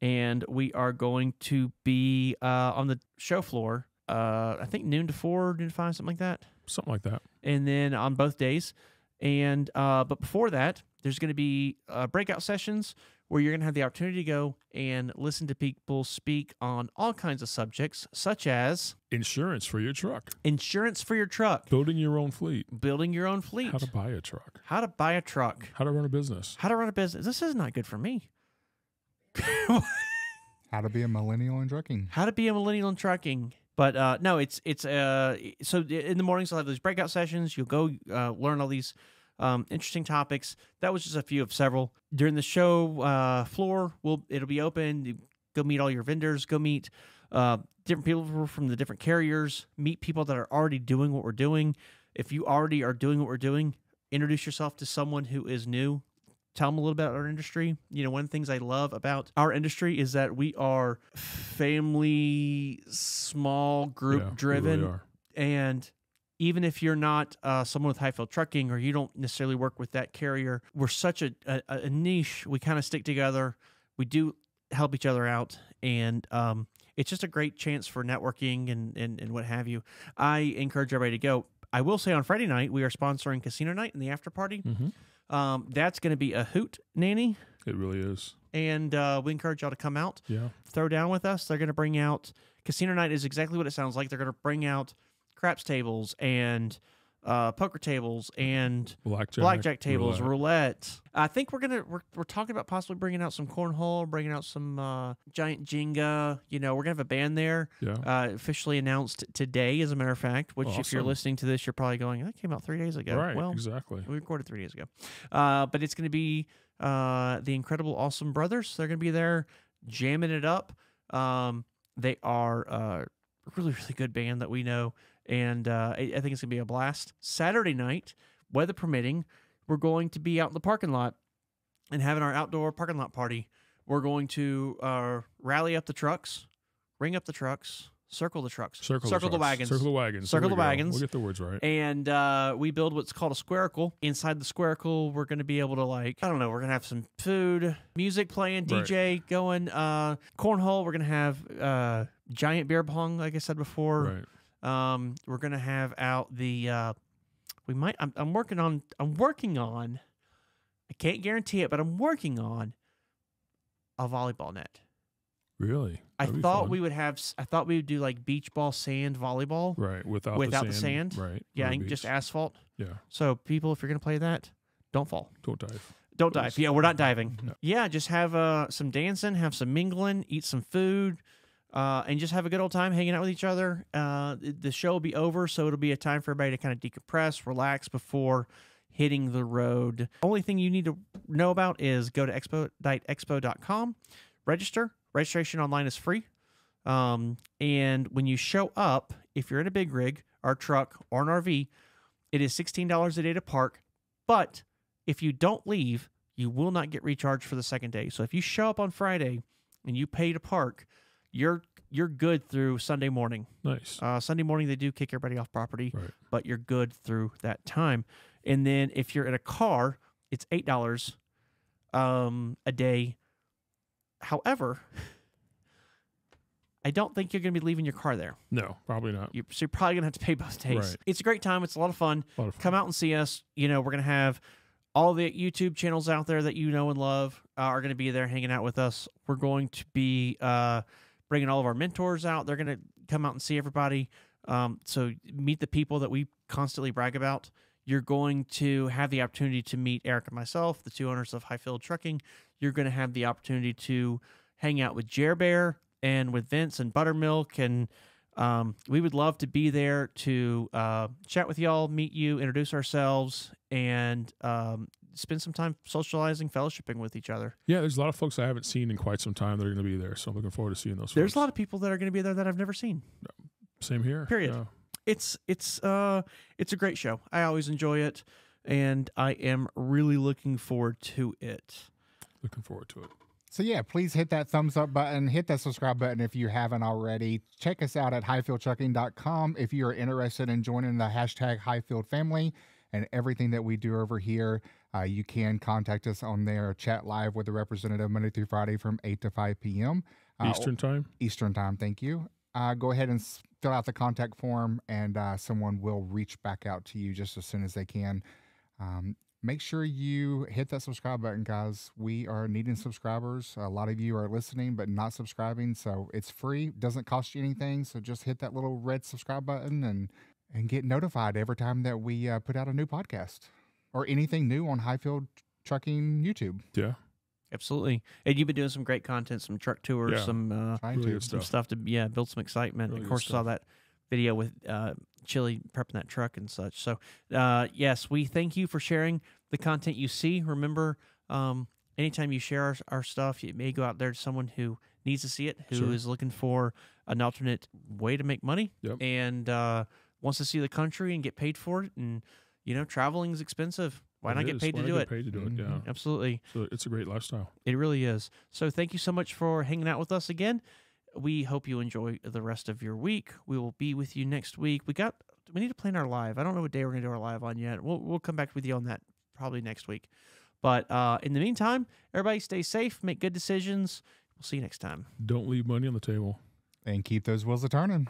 And we are going to be on the show floor, I think noon to 4, noon to 5, something like that.
Something like that.
And then on both days. And but before that, there's going to be breakout sessions where you're going to have the opportunity to go and listen to people speak on all kinds of subjects, such as
insurance for your truck.
Insurance for your truck.
Building your own fleet.
Building your own fleet.
How to buy a truck.
How to buy a truck.
How to run a business.
How to run a business. This is not good for me.
How to be a millennial in trucking.
How to be a millennial in trucking. But no, it's so in the mornings I'll have these breakout sessions. You'll go learn all these interesting topics. That was just a few of several. During the show floor, it'll be open. You go meet all your vendors. Go meet different people from the different carriers. Meet people that are already doing what we're doing. If you already are doing what we're doing, introduce yourself to someone who is new. Tell them a little bit about our industry. You know, one of the things I love about our industry is that we are family, small group driven.
We really are.
And even if you're not someone with Hyfield Trucking or you don't necessarily work with that carrier, we're such a niche. We kind of stick together. We do help each other out. And it's just a great chance for networking and what have you. I encourage everybody to go. I will say on Friday night, we are sponsoring Casino Night in the after party.
Mm-hmm.
That's going to be a hoot, Nanny.
It really is.
And we encourage y'all to come out.
Yeah.
Throw down with us. They're going to bring out, Casino Night is exactly what it sounds like. They're going to bring out craps tables and poker tables and blackjack tables, roulette. I think we're talking about possibly bringing out some cornhole, bringing out some giant Jenga. You know, we're gonna have a band there.
Yeah.
Officially announced today, as a matter of fact. Which, if you're listening to this, you're probably going, "That came out 3 days ago."
Right.
Well,
exactly.
We recorded 3 days ago. But it's gonna be the Incredible Awesome Brothers. They're gonna be there jamming it up. They are a really, really good band that we know. And I think it's going to be a blast. Saturday night, weather permitting, we're going to be out in the parking lot and having our outdoor parking lot party. We're going to rally up the trucks, ring up the trucks, circle the trucks.
Circle
the wagons.
Circle the wagons.
Circle the wagons.
We'll get the words right.
And we build what's called a squaricle. Inside the squaricle, we're going to be able to, we're going to have some food, music playing, DJ going, cornhole. We're going to have giant beer pong, like I said before.
Right.
We're gonna have out the I'm working on I can't guarantee it, but I'm working on a volleyball net.
Really?
I thought we would do like beach ball, sand, volleyball.
Right. Without
the sand.
Right.
Yeah, and just asphalt.
Yeah.
So people, if you're gonna play that, don't fall.
Don't dive.
Don't dive. Yeah, we're not diving.
No.
Yeah, just have some dancing, have some mingling, eat some food, and just have a good old time hanging out with each other. The show will be over, so it'll be a time for everybody to kind of decompress, relax before hitting the road. Only thing you need to know about is go to expediteexpo.com, register. Registration online is free. And when you show up, if you're in a big rig, or truck, or an RV, it is $16 a day to park. But if you don't leave, you will not get recharged for the second day. So if you show up on Friday and you pay to park, you're good through Sunday morning.
Nice.
Sunday morning, they do kick everybody off property,
Right.
but you're good through that time. And then if you're in a car, it's $8 a day. However, I don't think you're going to be leaving your car there.
No, probably not.
So you're probably going to have to pay both days.
Right.
It's a great time. It's a lot of fun. Come out and see us. You know, we're going to have all the YouTube channels out there that you know and love are going to be there hanging out with us. We're going to be bringing all of our mentors out. They're going to come out and see everybody. So meet the people that we constantly brag about. You're going to have the opportunity to meet Eric and myself, the two owners of Hyfield Trucking. You're going to have the opportunity to hang out with Jer Bear and with Vince and Buttermilk. And we would love to be there to chat with y'all, meet you, introduce ourselves, and spend some time socializing, fellowshipping with each other.
Yeah, there's a lot of folks I haven't seen in quite some time that are going to be there, so I'm looking forward to seeing those
There's
folks.
a lot of people that are going to be there that I've never seen.
Same here.
Period.
Yeah.
It's a great show. I always enjoy it, and I am really looking forward to it.
Looking forward to it.
So yeah, please hit that thumbs up button, hit that subscribe button if you haven't already. Check us out at hyfieldtrucking.com if you are interested in joining the hashtag hyfieldfamily and everything that we do over here. You can contact us on there, chat live with a representative Monday through Friday from 8 to 5 p.m.
Eastern time?
Eastern time, thank you. Go ahead and fill out the contact form, and someone will reach back out to you just as soon as they can. Make sure you hit that subscribe button, guys. We are needing subscribers. A lot of you are listening but not subscribing, so it's free. Doesn't cost you anything, so just hit that little red subscribe button and get notified every time that we put out a new podcast or anything new on Hyfield Trucking YouTube.
Yeah.
Absolutely. And you've been doing some great content, some truck tours,
Yeah.
some
Really good
some
stuff.
stuff to build some excitement.
Really
Of
good
course, saw
stuff.
that video with Chili prepping that truck and such. So yes, we thank you for sharing the content you see. Remember, anytime you share our stuff, it may go out there to someone who needs to see it, who is looking for an alternate way to make money, and wants to see the country and get paid for it. And traveling is expensive. Why not get paid to do it?
Paid to do it, yeah.
Absolutely.
So it's a great lifestyle.
It really is. So thank you so much for hanging out with us again. We hope you enjoy the rest of your week. We will be with you next week. We need to plan our live. I don't know what day we're going to do our live on yet. We'll come back with you on that probably next week. But in the meantime, everybody stay safe, make good decisions. We'll see you next time.
Don't leave money on the table.
And keep those wheels a turning.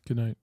Good night.